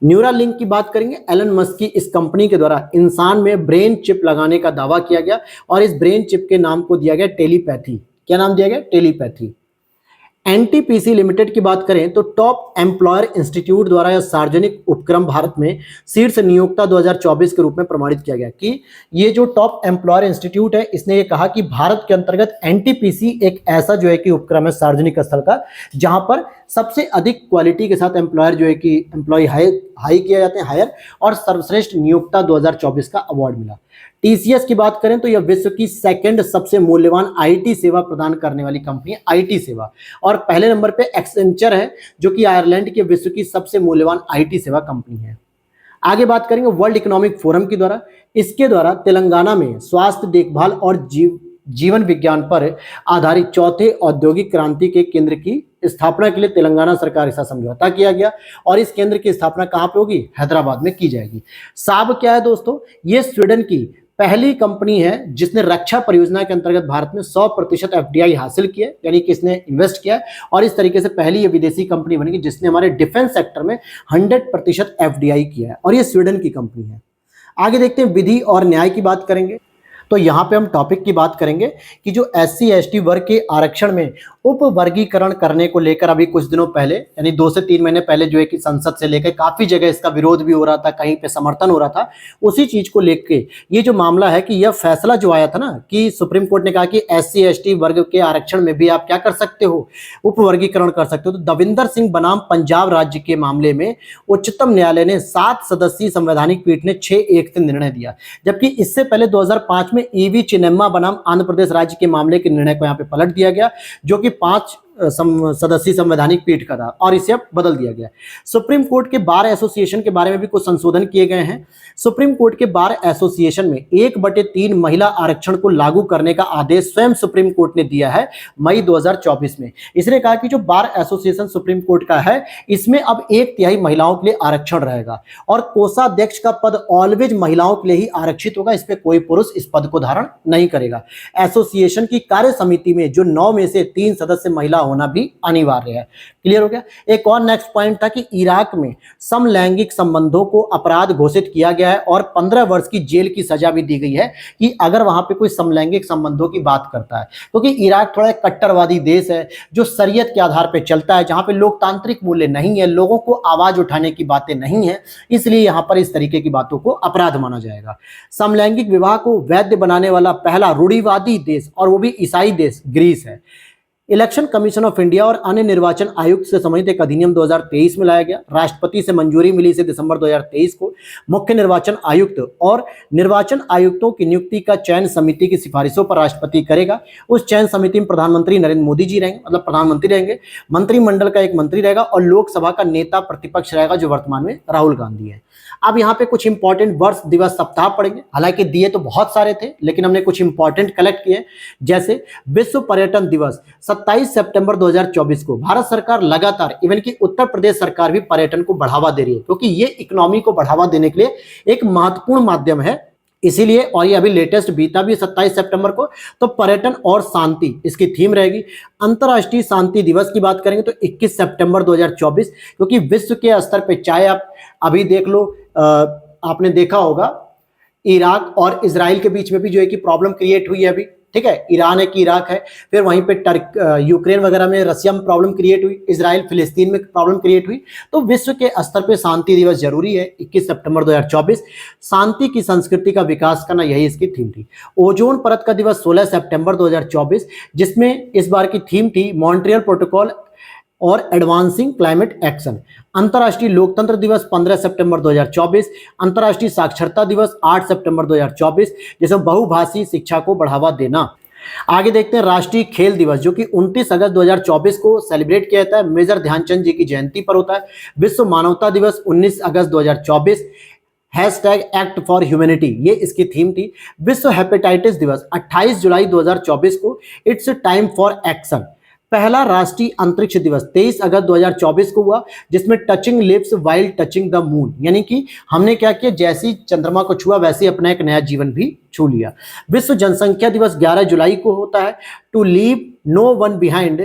न्यूरालिंक की बात करेंगे, एलन मस्क की इस कंपनी के द्वारा इंसान में ब्रेन चिप लगाने का दावा किया गया और इस ब्रेन चिप के नाम को दिया गया टेलीपैथी। क्या नाम दिया गया? टेलीपैथी। एनटीपीसी लिमिटेड की बात करें तो टॉप एम्प्लॉयर इंस्टीट्यूट द्वारा यह सार्वजनिक उपक्रम भारत में शीर्ष नियोक्ता 2024 के रूप में प्रमाणित किया गया कि ये जो टॉप एम्प्लॉयर इंस्टीट्यूट है, इसने ये कहा कि भारत के अंतर्गत एनटीपीसी एक ऐसा जो है कि उपक्रम है सार्वजनिक स्थल का, जहां पर सबसे अधिक क्वालिटी के साथ एम्प्लॉयर जो है कि एम्प्लॉय हाई किया जाते हैं, हायर, और सर्वश्रेष्ठ नियोक्ता 2024 का अवार्ड मिला। टीसीएस की बात करें तो यह विश्व की सेकंड सबसे मूल्यवान आईटी सेवा प्रदान करने वाली कंपनी है, आईटी सेवा, और पहले नंबर पे एक्सेंचर है जो कि आयरलैंड के विश्व की सबसे मूल्यवान आईटी सेवा कंपनी है। आगे बात करेंगे वर्ल्ड इकोनॉमिक फोरम के द्वारा, इसके द्वारा तेलंगाना में स्वास्थ्य देखभाल और जीवन विज्ञान पर आधारित चौथे औद्योगिक क्रांति के केंद्र की स्थापना के लिए तेलंगाना सरकार के साथ समझौता किया गया और इस केंद्र की स्थापना कहां पे होगी? हैदराबाद में की जाएगी। साब क्या है दोस्तों? ये स्वीडन की पहली कंपनी है जिसने रक्षा परियोजना के अंतर्गत भारत में 100% एफडीआई हासिल किया, यानी कि इसने इन्वेस्ट किया, और इस तरीके से पहली ये विदेशी कंपनी बनेगी जिसने हमारे डिफेंस सेक्टर में 100% एफडीआई किया है, और ये स्वीडन की कंपनी है। आगे देखते हैं विधि और न्याय की बात करेंगे, तो यहाँ पे हम टॉपिक की बात करेंगे कि जो SC ST वर्ग के आरक्षण में उपवर्गीकरण करने को लेकर अभी कुछ दिनों पहले, यानी 2 से 3 महीने पहले जो है कि संसद से लेकर काफी जगह इसका विरोध भी हो रहा था, कहीं पे समर्थन हो रहा था, उसी चीज को लेकर ये जो मामला है कि यह फैसला जो आया था ना कि सुप्रीम कोर्ट ने कहा कि SC ST वर्ग के आरक्षण में भी आप क्या कर सकते हो? उपवर्गीकरण कर सकते हो। तो दविंदर सिंह बनाम पंजाब राज्य के मामले में उच्चतम न्यायालय ने 7 सदस्यीय संवैधानिक पीठ ने 6-1 से निर्णय दिया, जबकि इससे पहले 2005 में EV चिन्नम्मा बनाम आंध्र प्रदेश राज्य के मामले के निर्णय को यहाँ पे पलट दिया गया, जो कि 5 सदस्यीय संवैधानिक पीठ का था और इसे अब बदल दिया गया। सुप्रीम कोर्ट के बार एसोसिएशन के बारे में भी कुछ संशोधन किए गए हैं। सुप्रीम कोर्ट के बार एसोसिएशन में 1/3 महिला आरक्षण को लागू करने का आदेश स्वयं सुप्रीम कोर्ट ने दिया है मई 2024 में। इसने कहा कि जो बार एसोसिएशन सुप्रीम कोर्ट का है इसमें अब 1/3 महिलाओं के लिए आरक्षण रहेगा और कोषाध्यक्ष का पद ऑलवेज महिलाओं के लिए ही आरक्षित होगा, इस पे कोई पुरुष इस पद को धारण नहीं करेगा। एसोसिएशन की कार्य समिति में जो 9 में से 3 सदस्य महिला होना भी अनिवार्य है। क्लियर हो गया। एक और नेक्स्ट पॉइंट था कि इराक में समलैंगिक संबंधों को अपराध घोषित किया गया है और 15 वर्ष की जेल की सजा भी दी गई है कि अगर वहां पे कोई समलैंगिक संबंधों की बात करता है, क्योंकि इराक थोड़ा एक कट्टरवादी देश है जो शरीयत के आधार पर चलता है, जहां पे लोकतांत्रिक मूल्य नहीं है, लोगों को आवाज उठाने की बातें नहीं है, इसलिए यहां पर इस तरीके की बातों को अपराध माना जाएगा। समलैंगिक विवाह को वैध बनाने वाला पहला रूढ़िवादी देश और वो भी ईसाई देश ग्रीस है। इलेक्शन कमीशन ऑफ इंडिया और अन्य निर्वाचन आयुक्त से संबंधित एक अधिनियम 2023 में लाया गया। राष्ट्रपति से मंजूरी मिली इसे दिसंबर 2023 को। मुख्य निर्वाचन आयुक्त और निर्वाचन आयुक्तों की नियुक्ति का चयन समिति की सिफारिशों पर राष्ट्रपति करेगा। उस चयन समिति में प्रधानमंत्री नरेंद्र मोदी जी रहेंगे, मतलब प्रधानमंत्री रहेंगे, मंत्रिमंडल का एक मंत्री रहेगा और लोकसभा का नेता प्रतिपक्ष रहेगा जो वर्तमान में राहुल गांधी है। अब यहाँ पे कुछ इंपॉर्टेंट वर्ष दिवस सप्ताह पढ़ेंगे, हालांकि दिए तो बहुत सारे थे लेकिन हमने कुछ इंपॉर्टेंट कलेक्ट किए। जैसे विश्व पर्यटन दिवस 27 सितंबर 2024 को भारत सरकार लगातार, इवन की उत्तर प्रदेश सरकार भी पर्यटन को बढ़ावा दे रही है क्योंकि ये इकोनॉमी को बढ़ावा देने के लिए एक महत्वपूर्ण माध्यम है, इसीलिए। और ये अभी लेटेस्ट बीता भी 27 सितंबर को। तो पर्यटन और शांति इसकी थीम रहेगी। अंतर्राष्ट्रीय शांति दिवस की बात करेंगे तो 21 सितंबर 2024, क्योंकि विश्व के स्तर पे चाहे आप अभी देख लो, आपने देखा होगा इराक और इजराइल के बीच में भी जो है कि प्रॉब्लम क्रिएट हुई है अभी, ठीक है। ईरान है कि इराक है, फिर वहीं पे यूक्रेन वगैरह में रसिया में प्रॉब्लम क्रिएट हुई, इजराइल फिलिस्तीन में प्रॉब्लम क्रिएट हुई। तो विश्व के स्तर पे शांति दिवस जरूरी है। 21 सितंबर 2024 शांति की संस्कृति का विकास करना, यही इसकी थीम थी। ओजोन परत का दिवस 16 सितंबर 2024, जिसमें इस बार की थीम थी मॉन्ट्रियल प्रोटोकॉल और एडवांसिंग क्लाइमेट एक्शन। अंतर्राष्ट्रीय लोकतंत्र दिवस 15 सितंबर 2024, अंतर्राष्ट्रीय साक्षरता दिवस 8 सितंबर 2024, जिसमें बहुभाषी शिक्षा को बढ़ावा देना। आगे देखते हैं राष्ट्रीय खेल दिवस, जो कि 29 अगस्त 2024 को सेलिब्रेट किया जाता है, मेजर ध्यानचंद जी की जयंती पर होता है। विश्व मानवता दिवस 19 अगस्त 2024, हैशटैग एक्ट फॉर ह्यूमैनिटी, ये इसकी थीम थी। विश्व हेपेटाइटिस दिवस 28 जुलाई 2024 को, इट्स टाइम फॉर एक्शन। पहला राष्ट्रीय अंतरिक्ष दिवस 23 अगस्त 2024 को हुआ, जिसमें touching lips while touching the moon, यानी कि हमने क्या किया, जैसी चंद्रमा को छुआ वैसे अपना एक नया जीवन भी छू लिया। विश्व जनसंख्या दिवस 11 जुलाई को होता है, to leave no one behind,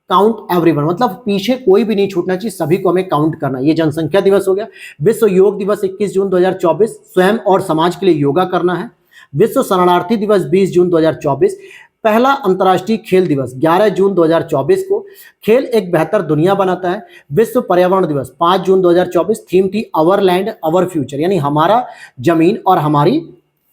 count everyone, मतलब पीछे कोई भी नहीं छूटना चाहिए, सभी को हमें काउंट करना, ये जनसंख्या दिवस हो गया। विश्व योग दिवस 21 जून 2024, स्वयं और समाज के लिए योगा करना है। विश्व शरणार्थी दिवस 20 जून 2024, पहला अंतर्राष्ट्रीय खेल दिवस 11 जून 2024 को, खेल एक बेहतर दुनिया बनाता है। विश्व पर्यावरण दिवस 5 जून 2024, थीम थी आवर लैंड आवर फ्यूचर, यानी हमारा जमीन और हमारी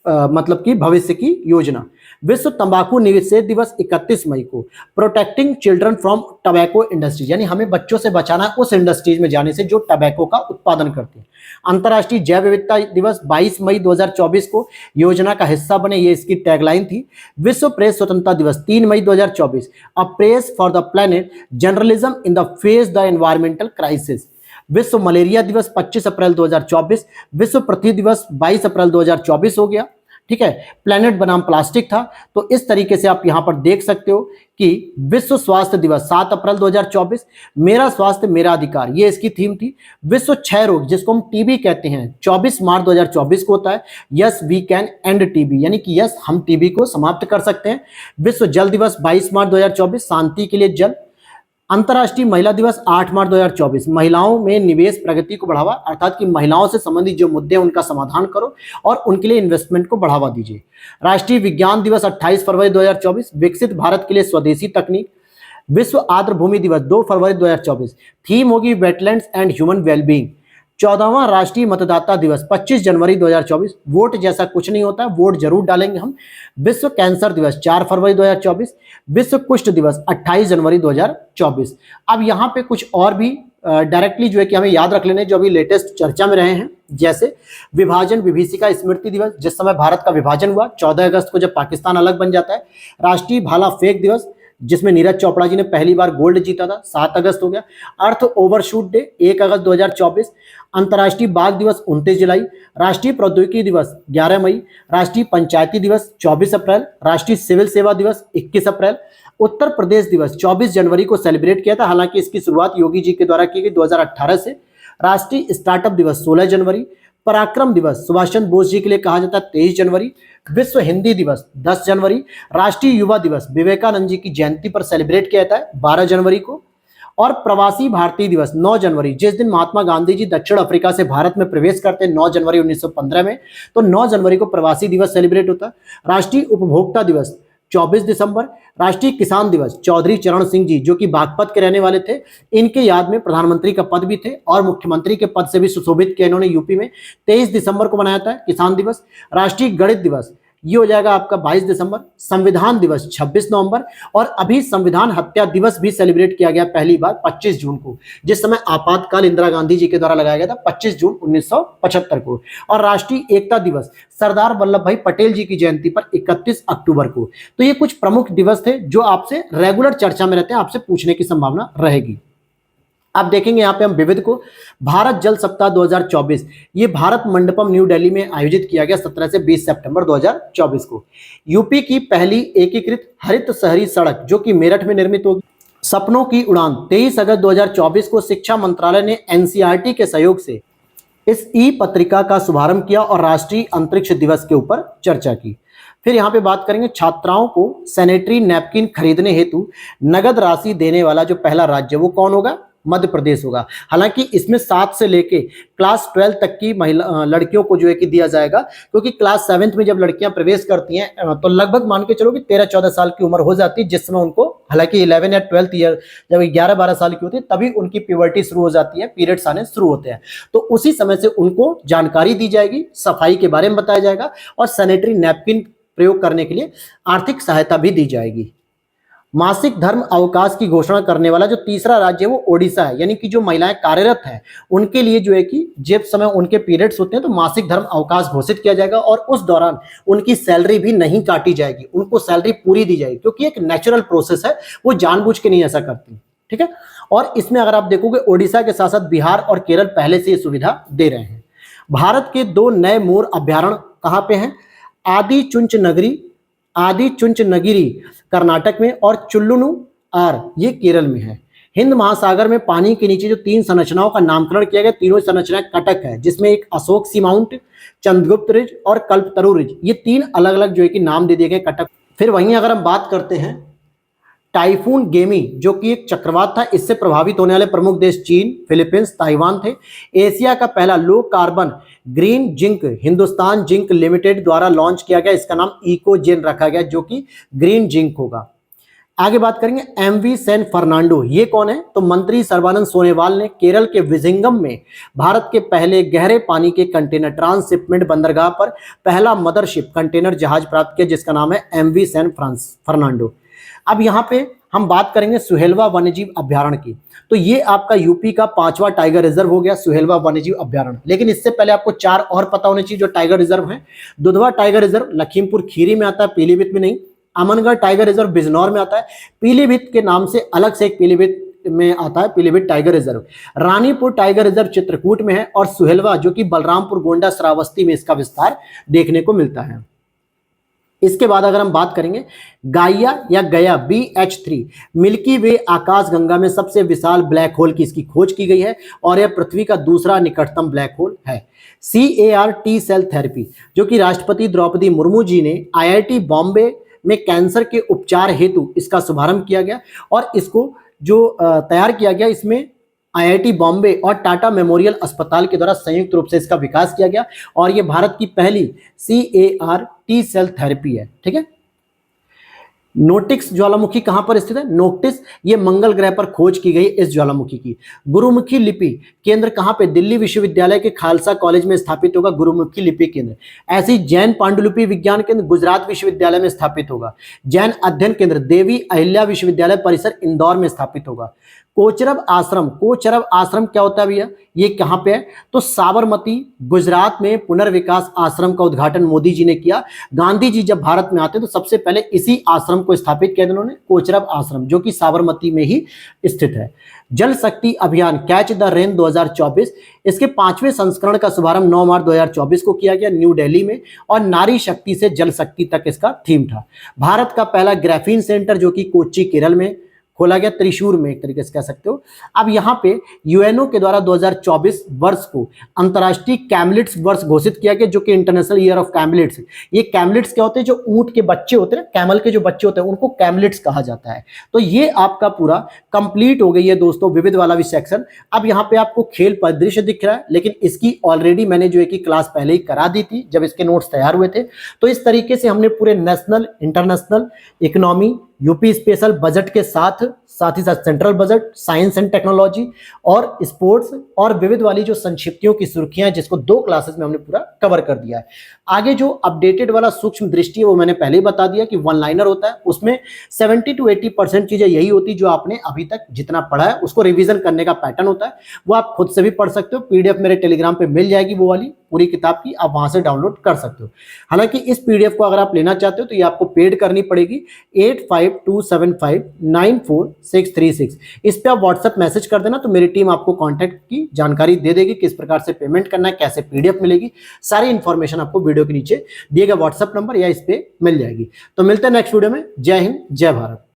मतलब कि भविष्य की योजना। विश्व तंबाकू निषेध दिवस 31 मई को, protecting children from tobacco industries, यानी हमें बच्चों से बचाना है उस इंडस्ट्रीज में जाने से जो टबैको का उत्पादन करते हैं। अंतर्राष्ट्रीय जैव विविधता दिवस 22 मई 2024 को, योजना का हिस्सा बने, ये इसकी टैगलाइन थी। विश्व प्रेस स्वतंत्रता दिवस 3 मई 2024, a press for the planet, journalism in the face the environmental crisis. विश्व मलेरिया दिवस 25 अप्रैल 2024, विश्व पृथ्वी दिवस 22 अप्रैल 2024 हो गया, ठीक है। प्लेनेट बनाम प्लास्टिक था। तो इस तरीके से आप यहां पर देख सकते हो कि विश्व स्वास्थ्य दिवस 7 अप्रैल 2024, मेरा स्वास्थ्य मेरा अधिकार, ये इसकी थीम थी। विश्व क्षय रोग, जिसको हम टीबी कहते हैं, 24 मार्च 2024 को होता है, yes we can end TB, यानी कि यस हम टीबी को समाप्त कर सकते हैं। विश्व जल दिवस 22 मार्च 2024, शांति के लिए जल। अंतर्राष्ट्रीय महिला दिवस 8 मार्च 2024, महिलाओं में निवेश प्रगति को बढ़ावा, अर्थात कि महिलाओं से संबंधित जो मुद्दे हैं उनका समाधान करो और उनके लिए इन्वेस्टमेंट को बढ़ावा दीजिए। राष्ट्रीय विज्ञान दिवस 28 फरवरी 2024, विकसित भारत के लिए स्वदेशी तकनीक। विश्व आर्द्र भूमि दिवस 2 फरवरी 2024, थीम होगी वेटलैंड्स एंड ह्यूमन वेलबींग। 14वां राष्ट्रीय मतदाता दिवस 25 जनवरी 2024, वोट जैसा कुछ नहीं होता है, वोट जरूर डालेंगे हम। विश्व कैंसर दिवस 4 फरवरी 2024, विश्व कुष्ठ दिवस 28 जनवरी 2024। अब यहाँ पे कुछ और भी डायरेक्टली जो है कि हमें याद रख लेने, जो अभी लेटेस्ट चर्चा में रहे हैं, जैसे विभाजन विभीषिका स्मृति दिवस, जिस समय भारत का विभाजन हुआ 14 अगस्त को, जब पाकिस्तान अलग बन जाता है। राष्ट्रीय भाला फेंक दिवस, जिसमें नीरज चोपड़ा जी ने पहली बार गोल्ड जीता था, 7 अगस्त हो गया। अर्थ ओवरशूट डे 1 अगस्त 2024। अंतर्राष्ट्रीय बाघ दिवस 29 जुलाई। राष्ट्रीय प्रौद्योगिकी दिवस 11 मई। राष्ट्रीय पंचायती दिवस 24 अप्रैल। राष्ट्रीय सिविल सेवा दिवस 21 अप्रैल। उत्तर प्रदेश दिवस 24 जनवरी को सेलिब्रेट किया था, हालांकि इसकी शुरुआत योगी जी के द्वारा की गई 2018 से। राष्ट्रीय स्टार्टअप दिवस 16 जनवरी। पराक्रम दिवस सुभाष चंद्र बोस जी के लिए कहा जाता है 23 जनवरी। विश्व हिंदी दिवस 10 जनवरी। राष्ट्रीय युवा दिवस विवेकानंद जी की जयंती पर सेलिब्रेट किया जाता है 12 जनवरी को। और प्रवासी भारतीय दिवस 9 जनवरी, जिस दिन महात्मा गांधी जी दक्षिण अफ्रीका से भारत में प्रवेश करते हैं 9 जनवरी 1915 में, तो 9 जनवरी को प्रवासी दिवस सेलिब्रेट होता है। राष्ट्रीय उपभोक्ता दिवस 24 दिसंबर। राष्ट्रीय किसान दिवस चौधरी चरण सिंह जी, जो कि बागपत के रहने वाले थे, इनके याद में प्रधानमंत्री का पद भी थे और मुख्यमंत्री के पद से भी सुशोभित किया इन्होंने यूपी में। 23 दिसंबर को मनाया जाता है किसान दिवस। राष्ट्रीय गणित दिवस ये हो जाएगा आपका 22 दिसंबर। संविधान दिवस 26 नवंबर। और अभी संविधान हत्या दिवस भी सेलिब्रेट किया गया पहली बार 25 जून को, जिस समय आपातकाल इंदिरा गांधी जी के द्वारा लगाया गया था 25 जून 1975 को। और राष्ट्रीय एकता दिवस सरदार वल्लभ भाई पटेल जी की जयंती पर 31 अक्टूबर को। तो ये कुछ प्रमुख दिवस थे जो आपसे रेगुलर चर्चा में रहते हैं, आपसे पूछने की संभावना रहेगी। अब देखेंगे यहाँ पे हम विविध को। भारत जल सप्ताह 2024 ये भारत मंडपम न्यू दिल्ली में आयोजित किया गया 17 से 20 सितंबर 2024 को। यूपी की पहली एकीकृत हरित शहरी सड़क जो कि मेरठ में निर्मित होगी। सपनों की उड़ान 23 अगस्त 2024 को शिक्षा मंत्रालय ने एनसीईआरटी के सहयोग से इस ई पत्रिका का शुभारंभ किया और राष्ट्रीय अंतरिक्ष दिवस के ऊपर चर्चा की। फिर यहाँ पे बात करेंगे छात्राओं को सैनिटरी नैपकिन खरीदने हेतु नगद राशि देने वाला जो पहला राज्य वो कौन होगा? मध्य प्रदेश होगा। हालांकि इसमें 7 से लेके क्लास 12 तक की महिला लड़कियों को जो है कि दिया जाएगा, क्योंकि क्लास 7th में जब लड़कियां प्रवेश करती हैं तो लगभग मान के चलो कि 13-14 साल की उम्र हो जाती है, जिस समय उनको, हालांकि 11 या 12th ईयर जब 11-12 साल की होती है तभी उनकी प्यूबर्टी शुरू हो जाती है, पीरियड्स आने शुरू होते हैं। तो उसी समय से उनको जानकारी दी जाएगी, सफाई के बारे में बताया जाएगा और सैनिटरी नैपकिन प्रयोग करने के लिए आर्थिक सहायता भी दी जाएगी। मासिक धर्म अवकाश की घोषणा करने वाला जो तीसरा राज्य है वो ओडिशा है, यानी कि जो महिलाएं कार्यरत हैं उनके लिए जो है कि जब समय उनके पीरियड्स होते हैं तो मासिक धर्म अवकाश घोषित किया जाएगा और उस दौरान उनकी सैलरी भी नहीं काटी जाएगी, उनको सैलरी पूरी दी जाएगी, क्योंकि एक नेचुरल प्रोसेस है, वो जानबूझ के नहीं ऐसा करती। ठीक है। और इसमें अगर आप देखोगे ओडिशा के साथ साथ बिहार और केरल पहले से ये सुविधा दे रहे हैं। भारत के 2 नए मोर अभ्यारण्य कहाँ पे हैं? आदि चुंचनगिरी कर्नाटक में और चुल्लुनु आर ये केरल में है। हिंद महासागर में पानी के नीचे जो 3 संरचनाओं का नामकरण किया गया, तीनों संरचनाएं कटक है, जिसमें एक अशोक सी माउंट, चंद्रगुप्त रिज और कल्पतरु रिज, ये 3 अलग अलग जो है कि नाम दे दिए गए कटक। फिर वहीं अगर हम बात करते हैं टाइफून गेमी जो कि एक चक्रवात था, इससे प्रभावित होने वाले प्रमुख देश चीन, फिलीपींस, ताइवान थे। एशिया का पहला low carbon green zinc Hindustan zinc limited द्वारा लॉन्च किया गया, इसका नाम इकोजेन रखा गया जो कि ग्रीन जिंक होगा। आगे बात करेंगे एमवी सेन फर्नांडो, ये कौन है? तो मंत्री सर्बानंद सोनोवाल ने केरल के विजिंगम में भारत के पहले गहरे पानी के कंटेनर ट्रांसशिपमेंट बंदरगाह पर पहला मदरशिप कंटेनर जहाज प्राप्त किया, जिसका नाम है एमवी सेन फर्नांडो। अब यहाँ पे हम बात करेंगे सुहेलवा वन्यजीव अभ्यारण्य की। तो ये आपका यूपी का 5वां टाइगर रिजर्व हो गया सुहेलवा वन्यजीव अभ्यारण्य। लेकिन इससे पहले आपको 4 और पता होने चाहिए जो टाइगर रिजर्व है। दुधवा टाइगर रिजर्व लखीमपुर खीरी में आता है, पीलीभीत में नहीं। अमनगढ़ टाइगर रिजर्व बिजनौर में आता है। पीलीभीत के नाम से अलग से एक पीलीभीत में आता है Pilibhit tiger reserve. Ranipur tiger reserve Chitrakoot में है और सुहेलवा जो कि बलरामपुर गोंडा श्रावस्ती में इसका विस्तार देखने को मिलता है। इसके बाद अगर हम बात करेंगे गाइया या गया BH3 मिल्की वे आकाशगंगा में सबसे विशाल ब्लैक होल की इसकी खोज की गई है और यह पृथ्वी का दूसरा निकटतम ब्लैक होल है। CAR-T सेल थेरेपी जो कि राष्ट्रपति द्रौपदी मुर्मू जी ने IIT बॉम्बे में कैंसर के उपचार हेतु इसका शुभारंभ किया गया और इसको जो तैयार किया गया इसमें IIT बॉम्बे और टाटा मेमोरियल अस्पताल के द्वारा संयुक्त रूप से इसका विकास किया गया और यह भारत की पहली CAR-T सेल थेरेपी है। ठीक है। नोटिक्स ज्वालामुखी कहां पर स्थित है? नोक्टिस ये मंगल ग्रह पर खोज की गई इस ज्वालामुखी की। गुरुमुखी लिपि केंद्र कहां पे? दिल्ली विश्वविद्यालय के खालसा कॉलेज में स्थापित होगा गुरुमुखी लिपि केंद्र। ऐसी जैन पांडुलिपि विज्ञान केंद्र गुजरात विश्वविद्यालय में स्थापित होगा। जैन अध्ययन केंद्र देवी अहिल्या विश्वविद्यालय परिसर इंदौर में स्थापित होगा। कोचरब आश्रम क्या होता है भैया, ये कहाँ पे है, तो साबरमती गुजरात में पुनर्विकास आश्रम का उद्घाटन मोदी जी ने किया। गांधी जी जब भारत में आते तो सबसे पहले इसी आश्रम को स्थापित किया उन्होंने, कोचरब आश्रम, जो कि साबरमती में ही स्थित है। जल शक्ति अभियान कैच द रेन 2024, इसके 5वें संस्करण का शुभारंभ 9 मार्च 2024 को किया गया न्यू दिल्ली में, और नारी शक्ति से जल शक्ति तक इसका थीम था। भारत का पहला ग्राफीन सेंटर जो कि कोच्चि केरल में खोला गया, त्रिशूर में एक तरीके से कह सकते हो। अब यहाँ पे यूएनओ के द्वारा 2024 वर्ष को अंतर्राष्ट्रीय कैमलिट्स वर्ष घोषित किया गया, जो कि इंटरनेशनल ईयर ऑफ कैमलिट्स। ये कैमलिट्स क्या होते हैं, जो ऊंट के बच्चे होते हैं, कैमल के जो बच्चे होते हैं, उनको कैमलिट्स कहा जाता है। तो ये आपका पूरा कंप्लीट हो गई है दोस्तों विविध वाला भी सेक्शन। अब यहाँ पे आपको खेल परिदृश्य दिख रहा है, लेकिन इसकी ऑलरेडी मैंने जो है कि क्लास पहले ही करा दी थी जब इसके नोट्स तैयार हुए थे। तो इस तरीके से हमने पूरे national, international, economy, UP special budget के साथ ही साथ central budget, science and technology और स्पोर्ट्स और विविध वाली जो संक्षिप्तियों की सुर्खियां हैं, जिसको 2 क्लासेस में हमने पूरा कवर कर दिया है। आगे जो अपडेटेड वाला सूक्ष्म दृष्टि है वो मैंने पहले ही बता दिया कि वन लाइनर होता है, उसमें 70 to 80% चीजें यही होती जो आपने अभी तक जितना पढ़ा है उसको रिवीजन करने का पैटर्न होता है। वो आप खुद से भी पढ़ सकते हो, पीडीएफ मेरे टेलीग्राम पे मिल जाएगी, वो वाली पूरी किताब की आप वहां से डाउनलोड कर सकते हो। हालांकि इस पीडीएफ को अगर आप लेना चाहते हो तो ये आपको पेड करनी पड़ेगी 8527594636। इस पे आप व्हाट्सएप मैसेज कर देना तो मेरी टीम आपको कॉन्टैक्ट की जानकारी दे देगी, किस प्रकार से पेमेंट करना है, कैसे पीडीएफ मिलेगी, सारी इंफॉर्मेशन आपको वीडियो के नीचे दिए गए व्हाट्सएप नंबर या इस पे मिल जाएगी। तो मिलते हैं नेक्स्ट वीडियो में। जय हिंद, जय भारत।